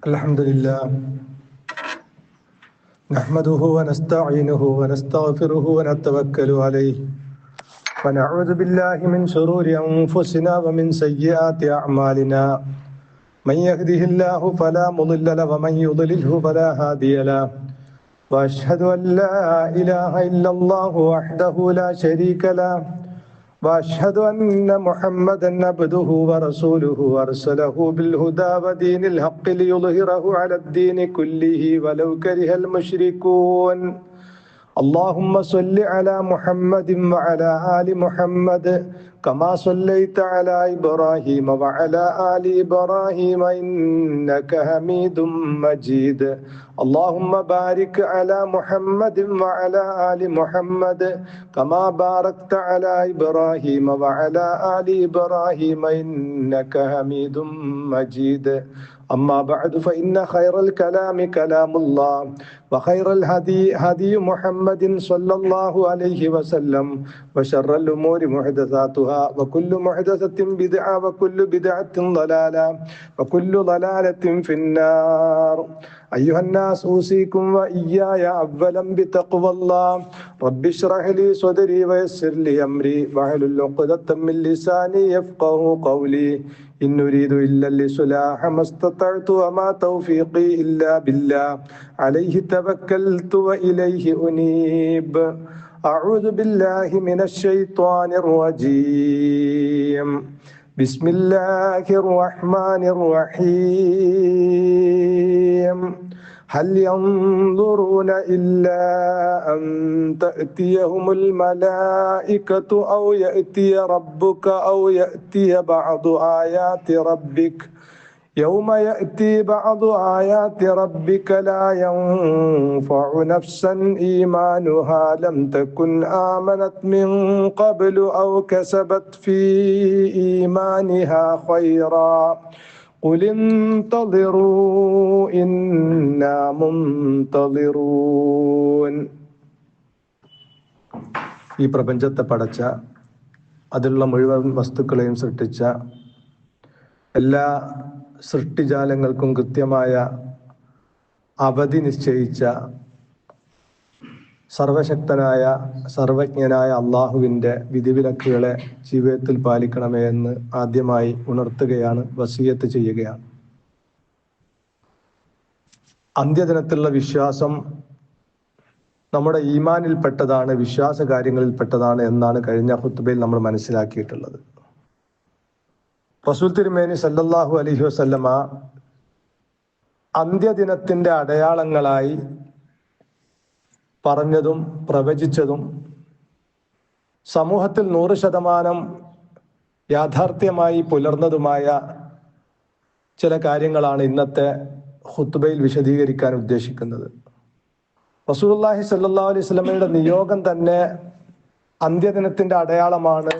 الحمد لله نحمده ونستعينه ونستغفره ونتوكل عليه ونعوذ بالله من شرور أنفسنا ومن سيئات أعمالنا من يهده الله فلا مضل له ومن يضلله فلا هادي له وأشهد أن لا إله إلا الله وحده لا شريك له وأشهد أن محمدا عبده ورسوله أرسله بالهدى ودين الحق ليظهره على الدين كله ولو كره المشركون اللهم صل على محمد وعلى آل محمد كما صليت على إبراهيم وعلى آل إبراهيم إنك حميد مجيد اللهم بارك على محمد وعلى آل محمد كما باركت على إبراهيم وعلى آل إبراهيم إنك حميد مجيد أما بعد فإن خير الكلام كلام الله وخير الهدي هدي محمد صلى الله عليه وسلم وشر الأمور محدثاتها وكل محدثة بدعة وكل بدعة ضلالة وكل ضلالة في النار أيها الناس أوصيكم وإياي أولا بتقوى الله رب اشرح لي صدري ويسر لي أمري واحلل عقدة من لساني يفقه قولي إن أريد إلا الإصلاح ما استطعت وما توفيقي إلا بالله عليه توكلت وإليه أنيب أعوذ بالله من الشيطان الرجيم بسم الله الرحمن الرحيم هل ينظرون إلا أن تأتيهم الملائكة أو يأتي ربك أو يأتي بعض آيات ربك يوم يأتي بعض آيات ربك لا ينفع نفسا إيمانها لم تكن آمنت من قبل أو كسبت في إيمانها خيرا قل انتظروا إنا منتظرون. ഈ പ്രപഞ്ചത്തെ പടച്ച, അതിലുള്ള മുഴുവൻ വസ്തുക്കളെയും സൃഷ്ടിച്ച, എല്ലാ സൃഷ്ടിജാലങ്ങൾക്കും കൃത്യമായ അവധി നിശ്ചയിച്ച സർവശക്തനായ സർവജ്ഞനായ അള്ളാഹുവിൻ്റെ വിധിവിലക്കുകളെ ജീവിതത്തിൽ പാലിക്കണമേ എന്ന് ആദ്യമായി ഉണർത്തുകയാണ്, വസിയത്ത് ചെയ്യുകയാണ്. അന്ത്യദിനത്തിലുള്ള വിശ്വാസം നമ്മുടെ ഈമാനിൽപ്പെട്ടതാണ്, വിശ്വാസ കാര്യങ്ങളിൽപ്പെട്ടതാണ് എന്നാണ് കഴിഞ്ഞ ഖുത്ബയിൽ നമ്മൾ മനസ്സിലാക്കിയിട്ടുള്ളത്. റസൂൽ തിരുമേനി സല്ലല്ലാഹു അലൈഹി വസല്ലമ അന്ത്യദിനത്തിന്റെ അടയാളങ്ങളായി പറഞ്ഞതും പ്രവചിച്ചതും സമൂഹത്തിൽ 100% യാഥാർത്ഥ്യമായി പുലർന്നതുമായ ചില കാര്യങ്ങളാണ് ഇന്നത്തെ ഖുത്ബയിൽ വിശദീകരിക്കാൻ ഉദ്ദേശിക്കുന്നത്. റസൂലുള്ളാഹി സ്വല്ലല്ലാഹു അലൈഹി വസല്ലമയുടെ നിയോഗം തന്നെ അന്ത്യദിനത്തിന്റെ അടയാളമാണ്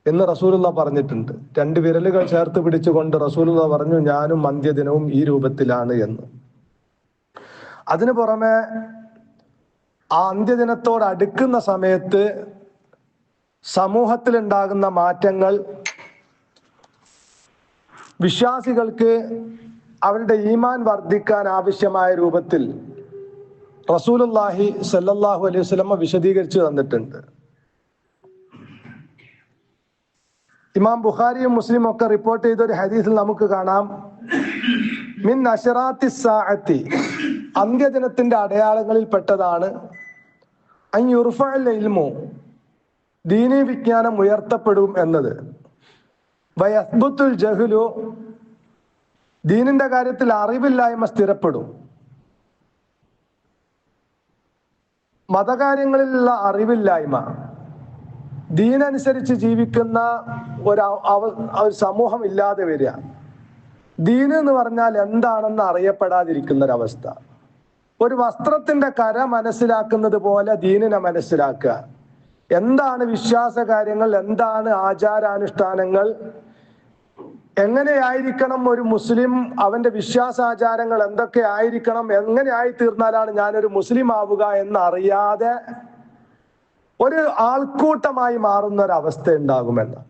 എന്ന് റസൂലുള്ള പറഞ്ഞിട്ടുണ്ട്. 2 വിരലുകൾ ചേർത്ത് പിടിച്ചുകൊണ്ട് റസൂലുള്ള പറഞ്ഞു, ഞാനും അന്ത്യദിനവും ഈ രൂപത്തിലാണ് എന്ന്. അതിനു പുറമെ ആ അന്ത്യദിനത്തോട് അടുക്കുന്ന സമയത്ത് സമൂഹത്തിൽ ഉണ്ടാകുന്ന മാറ്റങ്ങൾ വിശ്വാസികൾക്ക് അവരുടെ ഈമാൻ വർദ്ധിക്കാൻ ആവശ്യമായ രൂപത്തിൽ റസൂലുള്ളാഹി സ്വല്ലല്ലാഹു അലൈഹി വസല്ലമ വിശദീകരിച്ചു തന്നിട്ടുണ്ട്. ഇമാം ബുഖാരിയും മുസ്ലിം ഒക്കെ റിപ്പോർട്ട് ചെയ്ത ഒരു ഹദീസിൽ നമുക്ക് കാണാം, മിൻ അശറാത്തി സാഅത്തി, അന്ത്യദിനത്തിന്റെ അടയാളങ്ങളിൽ പെട്ടതാണ് അൻ യുർഫഅൽ ഇൽമു, ദീനീ വിജ്ഞാനം ഉയർത്തപ്പെടും എന്നത്. വയസ്ബുത്തുൽ ജഹ്ലു, ദീനിന്റെ കാര്യത്തിൽ അറിവില്ലായ്മ സ്ഥിരപ്പെടും. മതകാര്യങ്ങളിലുള്ള അറിവില്ലായ്മ, ദീനനുസരിച്ച് ജീവിക്കുന്ന ഒരു സമൂഹം ഇല്ലാതെ വരിക, ദീന് എന്ന് പറഞ്ഞാൽ എന്താണെന്ന് അറിയപ്പെടാതിരിക്കുന്ന ഒരവസ്ഥ. ഒരു വസ്ത്രത്തിന്റെ കര മനസ്സിലാക്കുന്നത് പോലെ ദീനിനെ മനസ്സിലാക്കുക. എന്താണ് വിശ്വാസ കാര്യങ്ങൾ, എന്താണ് ആചാരാനുഷ്ഠാനങ്ങൾ, എങ്ങനെയായിരിക്കണം ഒരു മുസ്ലിം, അവന്റെ വിശ്വാസാചാരങ്ങൾ എന്തൊക്കെ ആയിരിക്കണം, എങ്ങനെ ആയിത്തീർന്നാലാണ് ഞാനൊരു മുസ്ലിം ആവുക എന്നറിയാതെ ഒരു ആൾക്കൂട്ടമായി മാറുന്ന ഒരവസ്ഥ ഉണ്ടാകുമെന്ന്.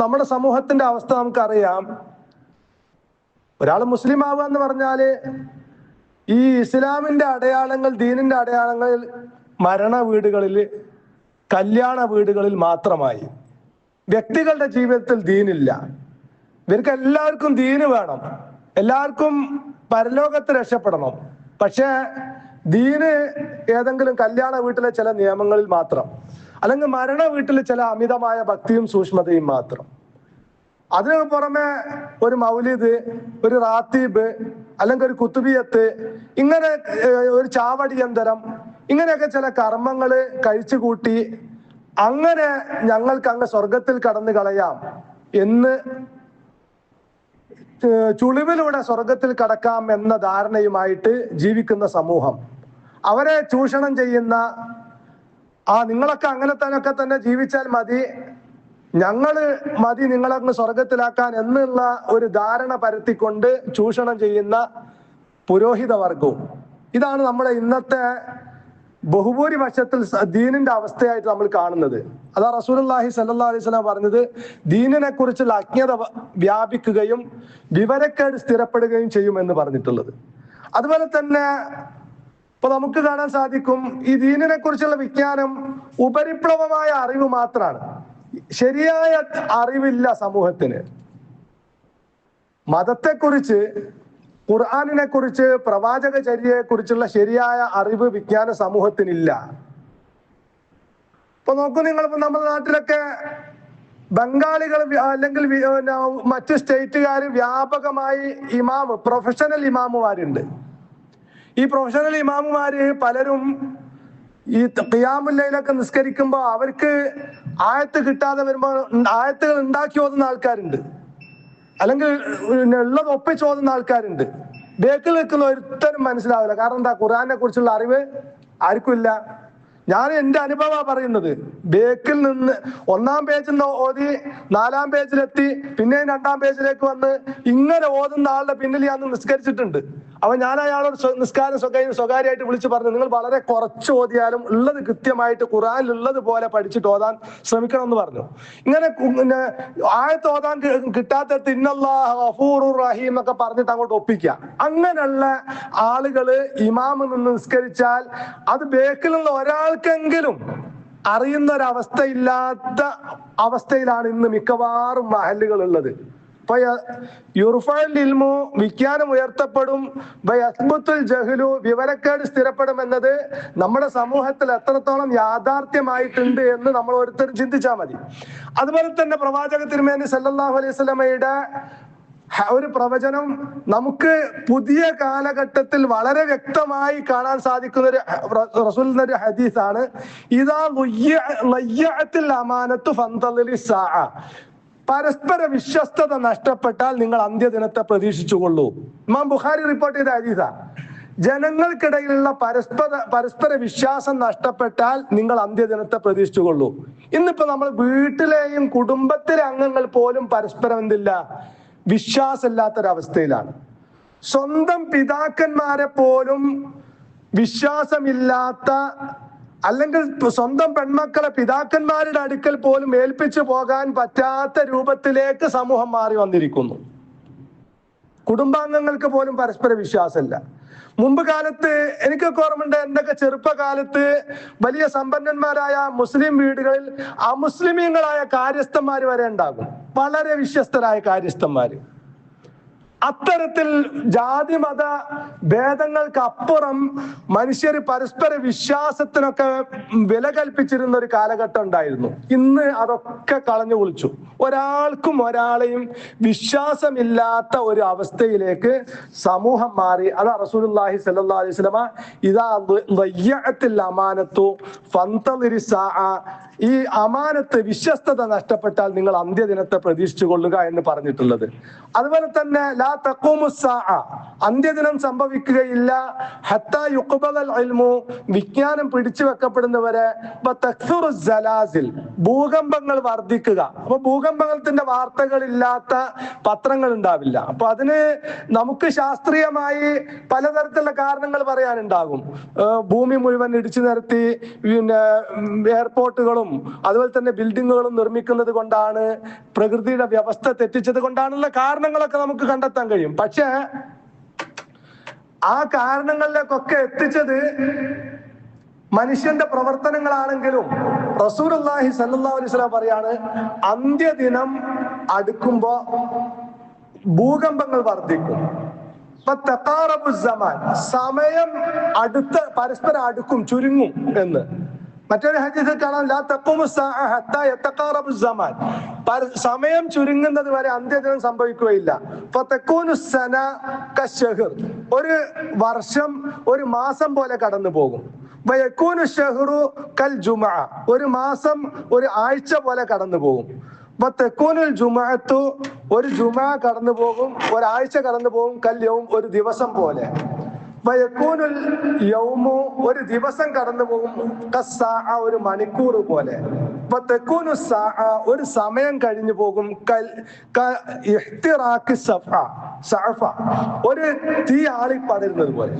നമ്മുടെ സമൂഹത്തിന്റെ അവസ്ഥ നമുക്കറിയാം. ഒരാൾ മുസ്ലിം ആവുക എന്ന് പറഞ്ഞാല് ഈ ഇസ്ലാമിന്റെ അടയാളങ്ങൾ, ദീനിന്റെ അടയാളങ്ങൾ മരണ വീടുകളിൽ, കല്യാണ വീടുകളിൽ മാത്രമായി. വ്യക്തികളുടെ ജീവിതത്തിൽ ദീനില്ല. ഇവർക്ക് എല്ലാവർക്കും ദീന് വേണം, എല്ലാവർക്കും പരലോകത്ത് രക്ഷപ്പെടണം. പക്ഷെ ദീന് ഏതെങ്കിലും കല്യാണ വീട്ടിലെ ചില നിയമങ്ങളിൽ മാത്രം, അല്ലെങ്കിൽ മരണ വീട്ടിലെ ചില അമിതമായ ഭക്തിയും സൂക്ഷ്മതയും മാത്രം. അതിനു പുറമെ ഒരു മൗലിദ്, ഒരു റാത്തീബ്, അല്ലെങ്കിൽ ഒരു കുത്തുബിയത്ത്, ഇങ്ങനെ ഒരു ചാവടിയന്തരം, ഇങ്ങനെയൊക്കെ ചില കർമ്മങ്ങള് കഴിച്ചു കൂട്ടി അങ്ങനെ ഞങ്ങൾക്ക് അങ്ങ് സ്വർഗത്തിൽ കടന്നു കളയാം എന്ന്, ചുളിവിലൂടെ സ്വർഗത്തിൽ കടക്കാം എന്ന ധാരണയുമായിട്ട് ജീവിക്കുന്ന സമൂഹം, അവരെ ചൂഷണം ചെയ്യുന്ന നിങ്ങളൊക്കെ അങ്ങനെ തന്നെ ജീവിച്ചാൽ മതി, ഞങ്ങള് മതി നിങ്ങളങ്ങ് സ്വർഗത്തിലാക്കാൻ എന്നുള്ള ഒരു ധാരണ പരത്തിക്കൊണ്ട് ചൂഷണം ചെയ്യുന്ന പുരോഹിത വർഗവും. ഇതാണ് നമ്മുടെ ഇന്നത്തെ ബഹുഭൂരിപക്ഷത്തിൽ ദീനിന്റെ അവസ്ഥയായിട്ട് നമ്മൾ കാണുന്നത്. അതാ റസൂലുള്ളാഹി സ്വല്ലല്ലാഹു അലൈഹി വസല്ലം പറഞ്ഞത്, ദീനിനെ കുറിച്ചുള്ള അജ്ഞത വ്യാപിക്കുകയും വിവരക്കേട് സ്ഥിരപ്പെടുകയും ചെയ്യുമെന്ന് പറഞ്ഞിട്ടുള്ളത്. അതുപോലെ തന്നെ ഇപ്പൊ നമുക്ക് കാണാൻ സാധിക്കും, ഈ ദീനിനെ കുറിച്ചുള്ള വിജ്ഞാനം ഉപരിപ്ലവമായ അറിവ് മാത്രമാണ്, ശരിയായ അറിവില്ല സമൂഹത്തിന്. മതത്തെക്കുറിച്ച്, ഖുർആനിനെ കുറിച്ച്, പ്രവാചക ചര്യയെ കുറിച്ചുള്ള ശരിയായ അറിവ് വിജ്ഞാന സമൂഹത്തിനില്ല. ഇപ്പൊ നോക്കൂ നിങ്ങൾ, നമ്മുടെ നാട്ടിലൊക്കെ ബംഗാളികൾ അല്ലെങ്കിൽ മറ്റു സ്റ്റേറ്റുകാർ വ്യാപകമായി പ്രൊഫഷണൽ ഇമാമുമാരുണ്ട്. ഈ പ്രൊഫഷണൽ ഇമാമുമാര് പലരും ഈ ഖിയാമുൽ ലൈലൊക്കെ നിസ്കരിക്കുമ്പോൾ അവർക്ക് ആയത്ത് കിട്ടാതെ വരുമ്പോൾ ആയത്തുകൾ ഉണ്ടാക്കി ഓതുന്ന ആൾക്കാരുണ്ട്, അല്ലെങ്കിൽ ഉള്ളത് ഒപ്പിച്ച് ഓതുന്ന ആൾക്കാരുണ്ട്. ബേക്കിൽ നിൽക്കുന്ന ഒരുത്തരും മനസ്സിലാവില്ല. കാരണം എന്താ? ഖുർആനെ കുറിച്ചുള്ള അറിവ് ആർക്കും ഇല്ല. ഞാൻ എന്റെ അനുഭവമാണ് പറയുന്നത്. ബേക്കിൽ നിന്ന് 1-ാം പേജിൽ നിന്ന് ഓതി 4-ാം പേജിലെത്തി, പിന്നെ 2-ാം പേജിലേക്ക് വന്ന് ഇങ്ങനെ ഓതുന്ന ആളുടെ പിന്നിൽ ഞാൻ നിസ്കരിച്ചിട്ടുണ്ട്. അപ്പൊ ഞാൻ അയാളോട് നിസ്കാരം സ്വകാര്യമായിട്ട് വിളിച്ചു പറഞ്ഞു, നിങ്ങൾ വളരെ കുറച്ച് ഓതിയാലും ഉള്ളത് കൃത്യമായിട്ട് ഖുർആനിൽ ഉള്ളത് പോലെ പഠിച്ചിട്ട് ഓതാൻ ശ്രമിക്കണം എന്ന് പറഞ്ഞു. ഇങ്ങനെ ആയത്ത് ഓതാൻ കിട്ടാത്ത ഇന്നല്ലാഹു ഗഫൂറുർ റഹീം എന്നൊക്കെ പറഞ്ഞിട്ട് അങ്ങോട്ട് ഒപ്പിക്കുക. അങ്ങനെയുള്ള ആളുകള് ഇമാമ് നിന്ന് നിസ്കരിച്ചാൽ അത് ബേക്കിലുള്ള ഒരാൾക്കെങ്കിലും അറിയുന്ന ഒരവസ്ഥയില്ലാത്ത അവസ്ഥയിലാണ് ഇന്ന് മിക്കവാറും മഹല്ലുകൾ ഉള്ളത്. വിജ്ഞാനം ഉയർത്തപ്പെടും, ജഹ്ലു വിവരക്കേട് സ്ഥിരപ്പെടും എന്നത് നമ്മുടെ സമൂഹത്തിൽ എത്രത്തോളം യാഥാർത്ഥ്യമായിട്ടുണ്ട് എന്ന് നമ്മൾ ഓരോരുത്തരും ചിന്തിച്ചാൽ മതി. അതുപോലെ തന്നെ പ്രവാചക തിരുമേനി സല്ലല്ലാഹു അലൈഹി വസല്ലമയുടെ ഒരു പ്രവചനം നമുക്ക് പുതിയ കാലഘട്ടത്തിൽ വളരെ വ്യക്തമായി കാണാൻ സാധിക്കുന്ന ഒരു റസൂലിന്റെ ഒരു ഹദീസാണ്. ഇദാ ലയ്യഅത്തിൽ അമാനത്തു ഫന്തളിലി സാഅ. പരസ്പര വിശ്വസ്തത നഷ്ടപ്പെട്ടാൽ നിങ്ങൾ അന്ത്യദിനത്തെ പ്രതീക്ഷിച്ചുകൊള്ളൂ. ഇമാം ബുഖാരി റിപ്പോർട്ട് ചെയ്ത ഹദീസാ. ജനങ്ങൾക്കിടയിലുള്ള പരസ്പര വിശ്വാസം നഷ്ടപ്പെട്ടാൽ നിങ്ങൾ അന്ത്യദിനത്തെ പ്രതീക്ഷിച്ചുകൊള്ളൂ. ഇന്നിപ്പോ നമ്മൾ വീട്ടിലെയും കുടുംബത്തിലെ അംഗങ്ങൾ പോലും പരസ്പരം എന്തില്ല, വിശ്വാസമില്ലാത്തൊരവസ്ഥയിലാണ്. സ്വന്തം പിതാക്കന്മാരെ പോലും വിശ്വാസമില്ലാത്ത, അല്ലെങ്കിൽ സ്വന്തം പെൺമക്കളെ പിതാക്കന്മാരുടെ അടുക്കൽ പോലും ഏൽപ്പിച്ചു പോകാൻ പറ്റാത്ത രൂപത്തിലേക്ക് സമൂഹം മാറി വന്നിരിക്കുന്നു. കുടുംബാംഗങ്ങൾക്ക് പോലും പരസ്പര വിശ്വാസമില്ല. മുമ്പ് കാലത്ത് എനിക്കൊക്കെ ഓർമ്മയുണ്ട്, എന്തൊക്കെ ചെറുപ്പകാലത്ത് വലിയ സമ്പന്നന്മാരായ മുസ്ലിം വീടുകളിൽ അമുസ്ലിമീങ്ങളായ കാര്യസ്ഥന്മാർ വരെ ഉണ്ടാകും, വളരെ വിശ്വസ്തരായ കാര്യസ്ഥന്മാര്. അത്തരത്തിൽ ജാതി മത ഭേദങ്ങൾക്ക് അപ്പുറം മനുഷ്യർ പരസ്പര വിശ്വാസത്തിനൊക്കെ വില കൽപ്പിച്ചിരുന്ന ഒരു കാലഘട്ടം ഉണ്ടായിരുന്നു. ഇന്ന് അതൊക്കെ കളഞ്ഞു കുളിച്ചു. ഒരാൾക്കും ഒരാളെയും വിശ്വാസമില്ലാത്ത ഒരു അവസ്ഥയിലേക്ക് സമൂഹം മാറി. അതാ റസൂലുള്ളാഹി സ്വല്ലല്ലാഹു അലൈഹി വസല്ലമ ഇദാ ലയ്യഅത്തിൽ അമാനത്തു ഫന്തളിരി സാഅ. ഈ അമാനത്ത്, വിശ്വസ്തത നഷ്ടപ്പെട്ടാൽ നിങ്ങൾ അന്ത്യദിനത്തെ പ്രതീക്ഷിച്ചു കൊള്ളുക എന്ന് പറഞ്ഞിട്ടുള്ളത്. അതുപോലെ തന്നെ ലാ തഖൂമു സാഅ, അന്ത്യദിനം സംഭവിക്കുകയില്ല. ഹത്താ യുഖ്ബലൽ ഇൽമു, വിജ്ഞാനം പിടിച്ചു വെക്കപ്പെടുന്നവരെ. തക്സുറു സലാസിൽ, ഭൂകമ്പങ്ങൾ വർദ്ധിക്കുക. അപ്പൊ ഭൂകമ്പത്തിന്റെ വാർത്തകളില്ലാത്ത പത്രങ്ങൾ ഉണ്ടാവില്ല. അപ്പൊ അതിന് നമുക്ക് ശാസ്ത്രീയമായി പലതരത്തിലുള്ള കാരണങ്ങൾ പറയാനുണ്ടാകും. ഭൂമി മുഴുവൻ ഇടിച്ചു നിരത്തി, പിന്നെ എയർപോർട്ടുകളും റോഡുകളും അതുപോലെ തന്നെ ബിൽഡിങ്ങുകളും നിർമ്മിക്കുന്നത് കൊണ്ടാണ്, പ്രകൃതിയുടെ വ്യവസ്ഥ തെറ്റിച്ചത് കൊണ്ടാണുള്ള കാരണങ്ങളൊക്കെ നമുക്ക് കണ്ടെത്താൻ കഴിയും. പക്ഷേ ആ കാരണങ്ങളിലേക്കൊക്കെ എത്തിച്ചത് മനുഷ്യന്റെ പ്രവർത്തനങ്ങളാണെങ്കിലും റസൂലുള്ളാഹി സ്വല്ലല്ലാഹു അലൈഹി വസല്ലം പറയാണ്, അന്ത്യദിനം അടുക്കുമ്പോ ഭൂകമ്പങ്ങൾ വർദ്ധിക്കും, സമയം പരസ്പരം അടുക്കും, ചുരുങ്ങും എന്ന്. മറ്റൊരു ഹദീസിൽ കാണാം, ലാ തഖൂമു സ്സാഅ ഹത്താ യതഖാറബു സ്സമാൻ, സമയം ചുരുങ്ങുന്നത് വരെ അന്ത്യദിനം സംഭവിക്കുകയില്ല. ഫതകൂനു സന കശ്ശഹർ, ഒരു വർഷം ഒരു മാസം പോലെ കടന്നു പോകും. വയകൂനു ശഹ്റു കൽ ജുമഅ, ഒരു മാസം ഒരു ആഴ്ച പോലെ കടന്നു പോകും. വതകൂനുൽ ജുമഅത്തു, ഒരു ജുമഅ കടന്നു പോകും, ഒരാഴ്ച കടന്നു പോകും. കൽ യൗം, ഒരു ദിവസം പോലെ. വയകൂനുൽ യൗമു, ഒരു ദിവസം കടന്നു പോകും. കസ്സാഅ, ഒരു മണിക്കൂർ പോലെ. വതകൂനു സ്സാഅ, ഒരു സമയം കഴിഞ്ഞു പോകും. ഇഹ്തിറാഖി സഅഫ, ഒരു തീ ആളി പടരുന്നത് പോലെ,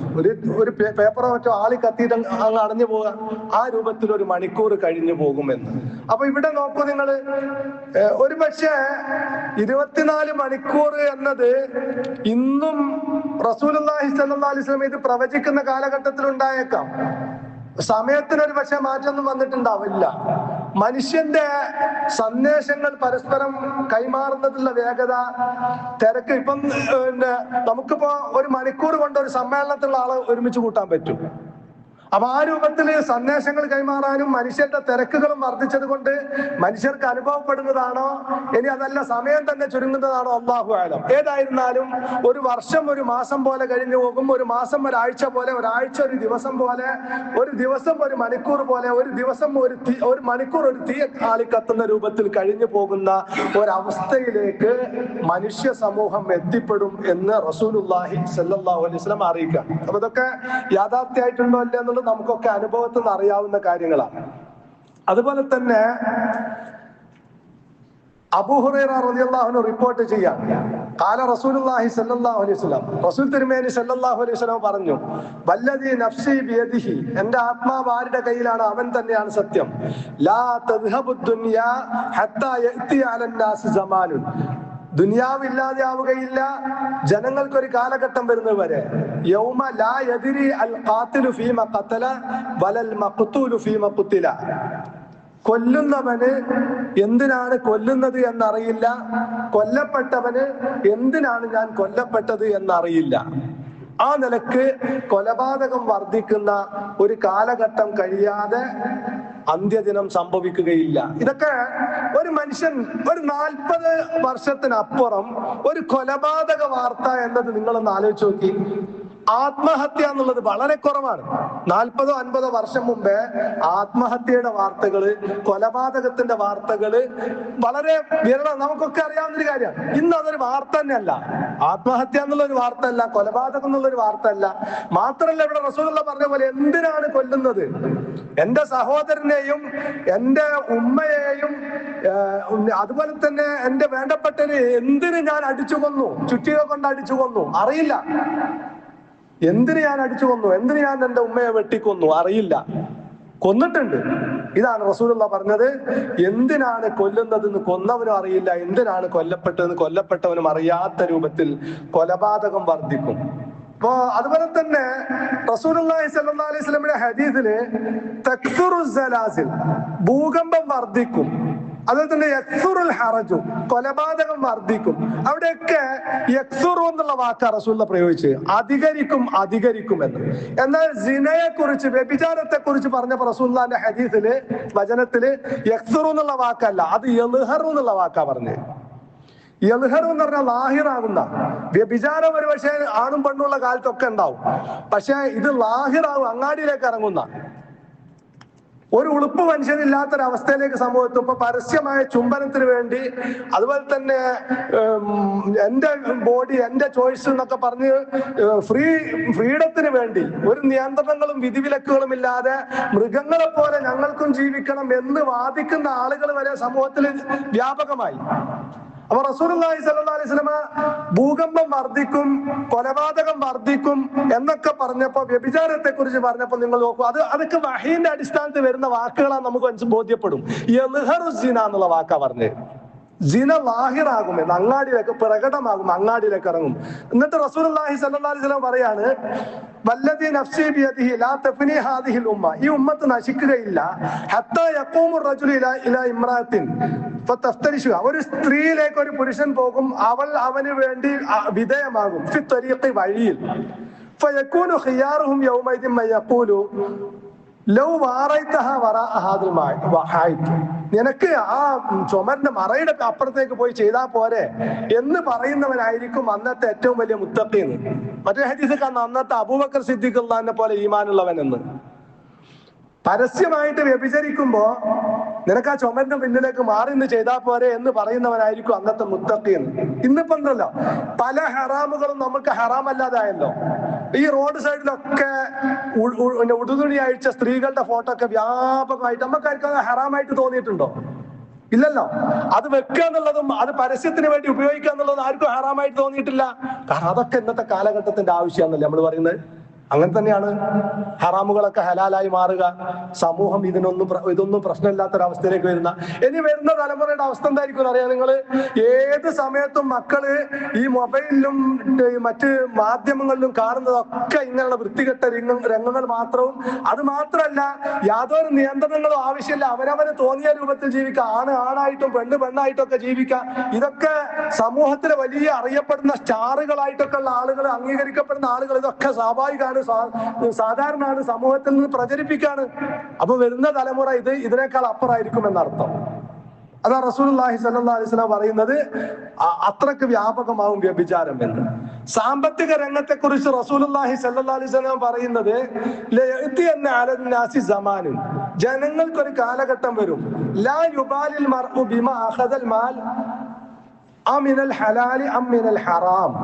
ഒരു പേപ്പറോ മറ്റോ ആളി കത്തിയിട്ട് അങ്ങ് അടഞ്ഞു പോകാൻ, ആ രൂപത്തിൽ ഒരു മണിക്കൂർ കഴിഞ്ഞു പോകുമെന്ന്. അപ്പൊ ഇവിടെ നോക്കൂ നിങ്ങൾ, ഒരു പക്ഷേ 24 മണിക്കൂർ എന്നത് ഇന്നും റസൂലുള്ളാഹി സ്വല്ലല്ലാഹു അലൈഹി വസല്ലം ഇത് പ്രവചിക്കുന്ന കാലഘട്ടത്തിൽ ഉണ്ടായേക്കാം. സമയത്തിനൊരു പക്ഷെ മാറ്റമൊന്നും വന്നിട്ടുണ്ടാവില്ല. മനുഷ്യന്റെ സന്ദേശങ്ങൾ പരസ്പരം കൈമാറുന്നതിലുള്ള വേഗത, തിരക്ക്. ഇപ്പം നമുക്കിപ്പോ ഒരു മണിക്കൂർ കൊണ്ട് ഒരു സമ്മേളനത്തിലുള്ള ആളെ ഒരുമിച്ച് കൂട്ടാൻ പറ്റും. അപ്പൊ ആ രൂപത്തിൽ സന്ദേശങ്ങൾ കൈമാറാനും മനുഷ്യരുടെ തിരക്കുകളും വർദ്ധിച്ചത് കൊണ്ട് മനുഷ്യർക്ക് അനുഭവപ്പെടുന്നതാണോ, ഇനി അതല്ല സമയം തന്നെ ചുരുങ്ങുന്നതാണോ, അല്ലാഹു അഅലം. ഏതായിരുന്നാലും ഒരു വർഷം ഒരു മാസം പോലെ കഴിഞ്ഞു പോകും, ഒരു മാസം ഒരാഴ്ച പോലെ, ഒരാഴ്ച ഒരു ദിവസം പോലെ, ഒരു ദിവസം ഒരു മണിക്കൂർ പോലെ, ഒരു ദിവസം ഒരു മണിക്കൂർ ഒരു തീ ആളിക്കത്തുന്ന രൂപത്തിൽ കഴിഞ്ഞു പോകുന്ന ഒരവസ്ഥയിലേക്ക് മനുഷ്യ സമൂഹം എത്തിപ്പെടും എന്ന് റസൂലുള്ളാഹി സ്വല്ലല്ലാഹു അലൈഹി വസല്ലം അറിയിക്കാം. അപ്പൊ ഇതൊക്കെ യാഥാർത്ഥ്യമായിട്ടുണ്ടോ അല്ലേ എന്നുള്ളത് നമുക്കൊക്കെ അനുഭവത്തിൽ നിന്ന് അറിയാവുന്ന കാര്യങ്ങളാണ്. അതുപോലെ തന്നെ അബൂ ഹുറൈറ റളിയല്ലാഹു അൻഹു റിപ്പോർട്ട് ചെയ്യാം, ഖാല റസൂലുള്ളാഹി സ്വല്ലല്ലാഹു അലൈഹി വസല്ലം, റസൂൽ തിരുമേനി സ്വല്ലല്ലാഹു അലൈഹി വസല്ലം പറഞ്ഞു, വല്ലദീ നഫ്സി ബിയദിഹി, എന്റെ ആത്മാവ് ആരുടെ കയ്യിലാണ് അവൻ തന്നെയാണ് സത്യം. ലാ തദ്ഹബു ദുനിയ ഹത്താ യഅതി അലന്നാസ് സമാനുൻ, ദുനിയാവില്ലാതെ ആവുകയില്ല ജനങ്ങൾക്കൊരു കാലഘട്ടം വരുന്നത് വരെ. യൗമ ലാ യദ്രി അൽ ഖാതിലു ഫീമ ഖതല വലൽ മഖ്തൂലു ഫീമ ഖുതില, കൊല്ലുന്നവന് എന്തിനാണ് കൊല്ലുന്നത് എന്നറിയില്ല, കൊല്ലപ്പെട്ടവന് എന്തിനാണ് ഞാൻ കൊല്ലപ്പെട്ടത് എന്നറിയില്ല. ആ നിലക്ക് കൊലപാതകം വർദ്ധിക്കുന്ന ഒരു കാലഘട്ടം കഴിയാതെ അന്ത്യദിനം സംഭവിക്കുകയില്ല. ഇതൊക്കെ ഒരു മനുഷ്യൻ ഒരു 40 വർഷത്തിനപ്പുറം ഒരു കൊലപാതക വാർത്ത എന്നത് നിങ്ങളൊന്ന് ആലോചിച്ച് നോക്കി. ആത്മഹത്യ എന്നുള്ളത് വളരെ കുറവാണ്. 40-50 വർഷം മുമ്പേ ആത്മഹത്യയുടെ വാർത്തകള്, കൊലപാതകത്തിന്റെ വാർത്തകള് വളരെ വിരളം. നമുക്കൊക്കെ അറിയാവുന്നൊരു കാര്യമാണ്. ഇന്ന് അതൊരു വാർത്ത തന്നെയല്ല. ആത്മഹത്യ എന്നുള്ളൊരു വാർത്ത അല്ല, കൊലപാതകം എന്നുള്ളൊരു വാർത്ത അല്ല. മാത്രമല്ല, ഇവിടെ റസൂലുള്ളാഹി പറഞ്ഞ പോലെ എന്തിനാണ് കൊല്ലുന്നത്? എന്റെ സഹോദരനെയും എന്റെ ഉമ്മയെയും അതുപോലെ തന്നെ എന്റെ വേണ്ടപ്പെട്ടവരെ എന്തിന് ഞാൻ അടിച്ചു കൊന്നു? ചുറ്റിക കൊണ്ട് അടിച്ചു കൊന്നു? അറിയില്ല. എന്തിന് ഞാൻ അടിച്ചു കൊന്നു? എന്തിന് ഞാൻ എന്റെ ഉമ്മയെ വെട്ടിക്കൊന്നു? അറിയില്ല. കൊന്നിട്ടുണ്ട്. ഇതാണ് റസൂലുള്ളാഹി പറഞ്ഞത്. എന്തിനാണ് കൊല്ലുന്നതെന്ന് കൊന്നവനും അറിയില്ല, എന്തിനാണ് കൊല്ലപ്പെട്ടതെന്ന് കൊല്ലപ്പെട്ടവനും അറിയാത്ത രൂപത്തിൽ കൊലപാതകം വർദ്ധിക്കും. അപ്പോ അതുപോലെ തന്നെ റസൂലുള്ളാഹി സ്വല്ലല്ലാഹു അലൈഹി വസല്ലമയുടെ ഹദീസില് തക്സുറു സലാസിൽ, ഭൂകമ്പം വർദ്ധിക്കും. അതുപോലെ തന്നെ യക്സുറുൽ ഹറജു, കൊലപാതകം വർദ്ധിക്കും. അവിടെയൊക്കെ യക്സുറു എന്നുള്ള വാക്കാ റസൂലുള്ളാഹി പ്രയോഗിച്ച്, അധികരിക്കും അധികരിക്കും എന്ന്. എന്നാൽ സിനയെ കുറിച്ച്, വ്യഭിചാരത്തെ കുറിച്ച് പറഞ്ഞ റസൂലുള്ളാഹിന്റെ ഹദീസില്, വചനത്തില് യക്സുറു എന്നുള്ള വാക്കല്ല, അത് യൽഹറു എന്നുള്ള വാക്കാ പറഞ്ഞത്. യൽഹറു എന്ന് പറഞ്ഞാൽ ലാഹിറാകുന്ന. വ്യഭിചാരം ഒരു പക്ഷേ ആണും പെണ്ണുള്ള കാലത്തൊക്കെ ഉണ്ടാവും. പക്ഷെ ഇത് ലാഹിറാകും, അങ്ങാടിയിലേക്ക് ഇറങ്ങുന്ന. ഒരു ഉളുപ്പ് മനുഷ്യനില്ലാത്തൊരവസ്ഥയിലേക്ക് സമൂഹത്തിൽ ഇപ്പൊ പരസ്യമായ ചുംബനത്തിന് വേണ്ടി, അതുപോലെ തന്നെ എന്റെ ബോഡി എന്റെ ചോയ്സ് എന്നൊക്കെ പറഞ്ഞ് ഫ്രീഡത്തിന് വേണ്ടി, ഒരു നിയന്ത്രണങ്ങളും വിധിവിലക്കുകളും ഇല്ലാതെ മൃഗങ്ങളെ പോലെ ഞങ്ങൾക്കും ജീവിക്കണം എന്ന് വാദിക്കുന്ന ആളുകൾ വരെ സമൂഹത്തിൽ വ്യാപകമായി. അപ്പൊ റസൂലുള്ളാഹി സ്വല്ലല്ലാഹു അലൈഹി വസല്ലമ ഭൂകമ്പം വർദ്ധിക്കും, കൊലപാതകം വർദ്ധിക്കും എന്നൊക്കെ പറഞ്ഞപ്പോ, വ്യഭിചാരത്തെ കുറിച്ച് പറഞ്ഞപ്പോ നിങ്ങൾ നോക്കൂ, അതൊക്കെ വഹീന്റെ അടിസ്ഥാനത്തിൽ വരുന്ന വാക്കുകളാണ് നമുക്ക് ബോധ്യപ്പെടും. യദ്ഹറു സിന എന്നുള്ള വാക്കാ പറഞ്ഞത്. സിന ലാഹിറാകുമെന്ന്, അങ്ങാടിയിലേക്ക് പ്രകടമാകും, അങ്ങാടിയിലേക്ക് ഇറങ്ങും. എന്നിട്ട് റസൂലുള്ളാഹി സ്വല്ലല്ലാഹു അലൈഹി വസല്ലം പറയാണ്, വല്ലദീ നഫ്സി ബിയദിഹി ലാ തഫ്നി ഹാദിഹിൽ ഉമ്മ, ഈ ഉമ്മത്ത് നശിക്കുകയില്ല, ഹത്താ യഖൂമു റജുലു ഇലാ ഇംറാത്തിൻ ഫതഫ്തരിഷുഹ, ഒരു സ്ത്രീയിലേക്ക് ഒരു പുരുഷൻ പോകും, അവൾ അവന് വേണ്ടി വിധേയമാകും, ഫി ത്വരീഖി, വഴിയിൽ, ഫയകൂനു ഖിയാറുഹും യൗമൈദിൻ മയഖൂലു ലൗ വാറൈതഹ വറാഅ ഹാദിൽ വഹായിത്, നിനക്ക് ആ ചുമരിന്റെ മറയുടെ അപ്പുറത്തേക്ക് പോയി ചെയ്താൽ പോരെ എന്ന് പറയുന്നവനായിരിക്കും അന്നത്തെ ഏറ്റവും വലിയ മുത്തഖീന്ന്. മറ്റേ ഹദീസിൽ കാണുന്ന അന്നത്തെ അബൂബക്കർ സിദ്ദീഖ് അള്ളാഹിനെ പോലെ ഈമാനുള്ളവൻ എന്ന്. പരസ്യമായിട്ട് വ്യഭിചരിക്കുമ്പോ നിനക്ക് ആ ചുമരിന്റെ പിന്നിലേക്ക് മാറി നിന്ന് ചെയ്താൽ പോരെ എന്ന് പറയുന്നവനായിരിക്കും അന്നത്തെ മുത്തഖീന്ന്. ഇന്നിപ്പോ ഉണ്ടല്ലോ പല ഹറാമുകളും നമുക്ക് ഹറാമല്ലാതായല്ലോ. ഈ റോഡ് സൈഡിലൊക്കെ ഉടുതുണി അഴിച്ച സ്ത്രീകളുടെ ഫോട്ടോ ഒക്കെ വ്യാപകമായിട്ട് നമുക്കാർക്കും ഹറാമായിട്ട് തോന്നിയിട്ടുണ്ടോ? ഇല്ലല്ലോ. അത് വെക്കുക എന്നുള്ളതും അത് പരസ്യത്തിന് വേണ്ടി ഉപയോഗിക്കുക എന്നുള്ളതും ആർക്കും ഹറാമായിട്ട് തോന്നിയിട്ടില്ല. കാരണം അതൊക്കെ ഇന്നത്തെ കാലഘട്ടത്തിന്റെ ആവശ്യമാണെന്നല്ലേ നമ്മൾ പറയുന്നത്. അങ്ങനെ തന്നെയാണ് ഹറാമുകളൊക്കെ ഹലാലായി മാറുക. സമൂഹം ഇതൊന്നും പ്രശ്നമില്ലാത്തൊരവസ്ഥയിലേക്ക് ഇനി വരുന്ന തലമുറയുടെ അവസ്ഥ എന്തായിരിക്കും അറിയാം നിങ്ങൾ? ഏത് സമയത്തും മക്കള് ഈ മൊബൈലിലും മറ്റ് മാധ്യമങ്ങളിലും കാണുന്നതൊക്കെ ഇങ്ങനെയുള്ള വൃത്തികെട്ട രംഗങ്ങൾ മാത്രവും. അത് മാത്രമല്ല, യാതൊരു നിയന്ത്രണങ്ങളും ആവശ്യമില്ല, അവരവന് തോന്നിയ രൂപത്തിൽ ജീവിക്കുക, ആണായിട്ടും പെണ്ണായിട്ടും ഒക്കെ ജീവിക്കുക. ഇതൊക്കെ സമൂഹത്തിലെ വലിയ അറിയപ്പെടുന്ന സ്റ്റാറുകളായിട്ടൊക്കെ ഉള്ള ആളുകൾ, അംഗീകരിക്കപ്പെടുന്ന ആളുകൾ, ഇതൊക്കെ സ്വാഭാവികമാണ്, സാധാരണമാണ്, സമൂഹത്തിൽ നിന്ന് പ്രചരിപ്പിക്കാണ്. അപ്പൊ വരുന്ന തലമുറ ഇതിനേക്കാൾ അപ്പുറമായിരിക്കും എന്നർത്ഥം. അതാ റസൂലുള്ളാഹി സ്വല്ലല്ലാഹു അലൈഹി വസല്ലം പറയുന്നത്, അത്രക്ക് വ്യാപകമാവും വ്യഭിചാരം എന്ന്. സാമ്പത്തിക രംഗത്തെ കുറിച്ച് റസൂലുള്ളാഹി സ്വല്ലല്ലാഹു അലൈഹി വസല്ലം പറയുന്നത്, ജനങ്ങൾക്കൊരു കാലഘട്ടം വരും, ലാ യുബാലിൽ മർഉ ബിമാ അഖദൽ മാൽ അമിനൽ ഹലാലി അമിനൽ ഹറാം.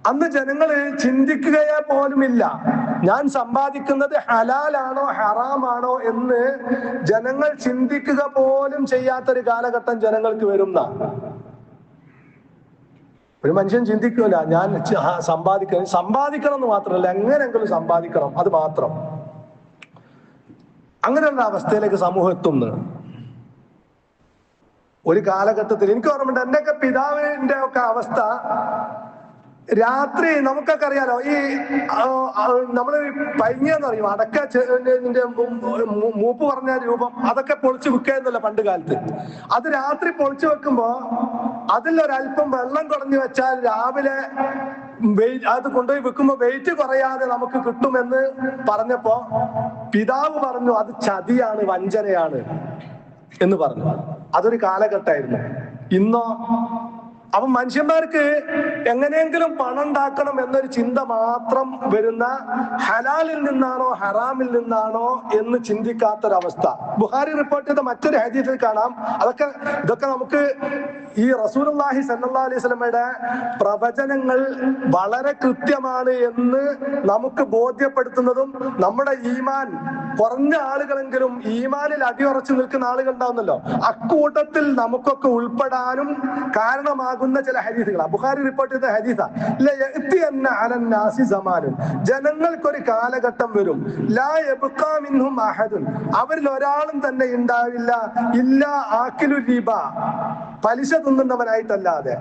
അന്ന് ജനങ്ങൾ ചിന്തിക്കുകയെ പോലുമില്ല, ഞാൻ സമ്പാദിക്കുന്നത് ഹലാലാണോ ഹറാമാണോ എന്ന് ജനങ്ങൾ ചിന്തിക്കുക പോലും ചെയ്യാത്തൊരു കാലഘട്ടം ജനങ്ങൾക്ക് വരുന്ന. ഒരു മനുഷ്യൻ ചിന്തിക്കൂല, ഞാൻ സമ്പാദിക്കണം എന്ന് മാത്രമല്ല, എങ്ങനെയെങ്കിലും സമ്പാദിക്കണം, അത് മാത്രം. അങ്ങനെയുള്ള അവസ്ഥയിലേക്ക് സമൂഹം എത്തുന്നു. ഒരു കാലഘട്ടത്തിൽ എനിക്ക് ഓർമ്മയുണ്ട്, എന്റെയൊക്കെ പിതാവിന്റെ ഒക്കെ അവസ്ഥ. രാത്രി നമുക്കൊക്കെ അറിയാലോ, ഈ നമ്മള് പൈങ്ങിയെന്ന് പറയും, അടക്ക മൂപ്പ് പറഞ്ഞ രൂപം, അതൊക്കെ പൊളിച്ചു വെക്കുന്നല്ലോ പണ്ട് കാലത്ത്. അത് രാത്രി പൊളിച്ചു വെക്കുമ്പോ അതിലൊരല്പം വെള്ളം കുടഞ്ഞു വെച്ചാൽ രാവിലെ അത് കൊണ്ടുപോയി വെക്കുമ്പോ വെയിറ്റ് കുറയാതെ നമുക്ക് കിട്ടുമെന്ന് പറഞ്ഞപ്പോ പിതാവ് പറഞ്ഞു, അത് ചതിയാണ്, വഞ്ചനയാണ് എന്ന് പറഞ്ഞു. അതൊരു കാലഘട്ടമായിരുന്നു. ഇന്നോ അപ്പൊ മനുഷ്യന്മാർക്ക് എങ്ങനെയെങ്കിലും പണം ഉണ്ടാക്കണം എന്നൊരു ചിന്ത മാത്രം വരുന്ന, ഹലാലിൽ നിന്നാണോ ഹറാമിൽ നിന്നാണോ എന്ന് ചിന്തിക്കാത്തൊരവസ്ഥ. ബുഖാരി റിപ്പോർട്ട് ചെയ്ത മറ്റൊരു ഹദീസിൽ കാണാം. ഇതൊക്കെ നമുക്ക് ഈ റസൂലുള്ളാഹി സ്വല്ലല്ലാഹു അലൈഹി വസല്ലമയുടെ പ്രവചനങ്ങൾ വളരെ കൃത്യമാണ് എന്ന് നമുക്ക് ബോധ്യപ്പെടുത്തുന്നതും, നമ്മുടെ ഈമാൻ കുറഞ്ഞ ആളുകളെങ്കിലും ഈമാനിൽ അടിയുറച്ചു നിൽക്കുന്ന ആളുകൾ ഉണ്ടാവുന്നല്ലോ, അക്കൂട്ടത്തിൽ നമുക്കൊക്കെ ഉൾപ്പെടാനും കാരണമാകുന്ന ചില ഹദീസുകൾ. ബുഖാരി റിപ്പോർട്ട് ചെയ്ത ഹദീസ, ജനങ്ങൾക്കൊരു കാലഘട്ടം വരും, ലാ യബ്ഖാ മിൻഹും അഹദുൻ, അവരിൽ ഒരാളും തന്നെ ഉണ്ടാവില്ല, ഇല്ലാ ആക്കിലു റിബ, പലിശ തിന്നുന്നവനായിട്ടല്ലാതെ,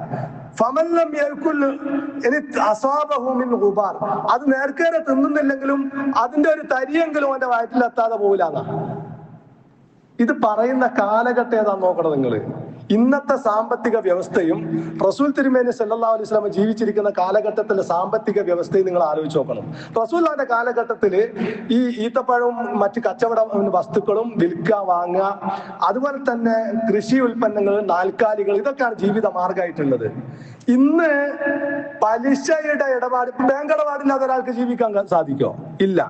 ഫമല്ലം യൽകുൽ ഇനി അസാബഹു മിൻ ഗുബാർ, അത് നേർക്കേറെ തിന്നുന്നില്ലെങ്കിലും അതിന്റെ ഒരു തരിയെങ്കിലും അവന്റെ വയറ്റിലെത്താതെ പോകില്ല. ഇത് പറയുന്ന കാലഘട്ടം ഏതാന്ന് നോക്കണം നിങ്ങൾ. ഇന്നത്തെ സാമ്പത്തിക വ്യവസ്ഥയും റസൂൽ തിരുമേനി സല്ലല്ലാഹു അലൈഹി വസല്ലം ജീവിച്ചിരിക്കുന്ന കാലഘട്ടത്തിലെ സാമ്പത്തിക വ്യവസ്ഥയും നിങ്ങൾ ആലോചിച്ച് നോക്കണം. റസൂലുള്ളാഹിന്റെ കാലഘട്ടത്തില് ഈ ഈത്തപ്പഴവും മറ്റു കച്ചവട വസ്തുക്കളും വിൽക്കുക, വാങ്ങുക, അതുപോലെ തന്നെ കൃഷി ഉൽപ്പന്നങ്ങൾ, നാൽക്കാലികൾ, ഇതൊക്കെയാണ് ജീവിത മാർഗമായിട്ടുള്ളത്. ഇന്ന് പലിശയുടെ ഇടപാട്, ബാങ്ക് ഇടപാടില്ലാതെ ഒരാൾക്ക് ജീവിക്കാൻ സാധിക്കോ? ഇല്ല.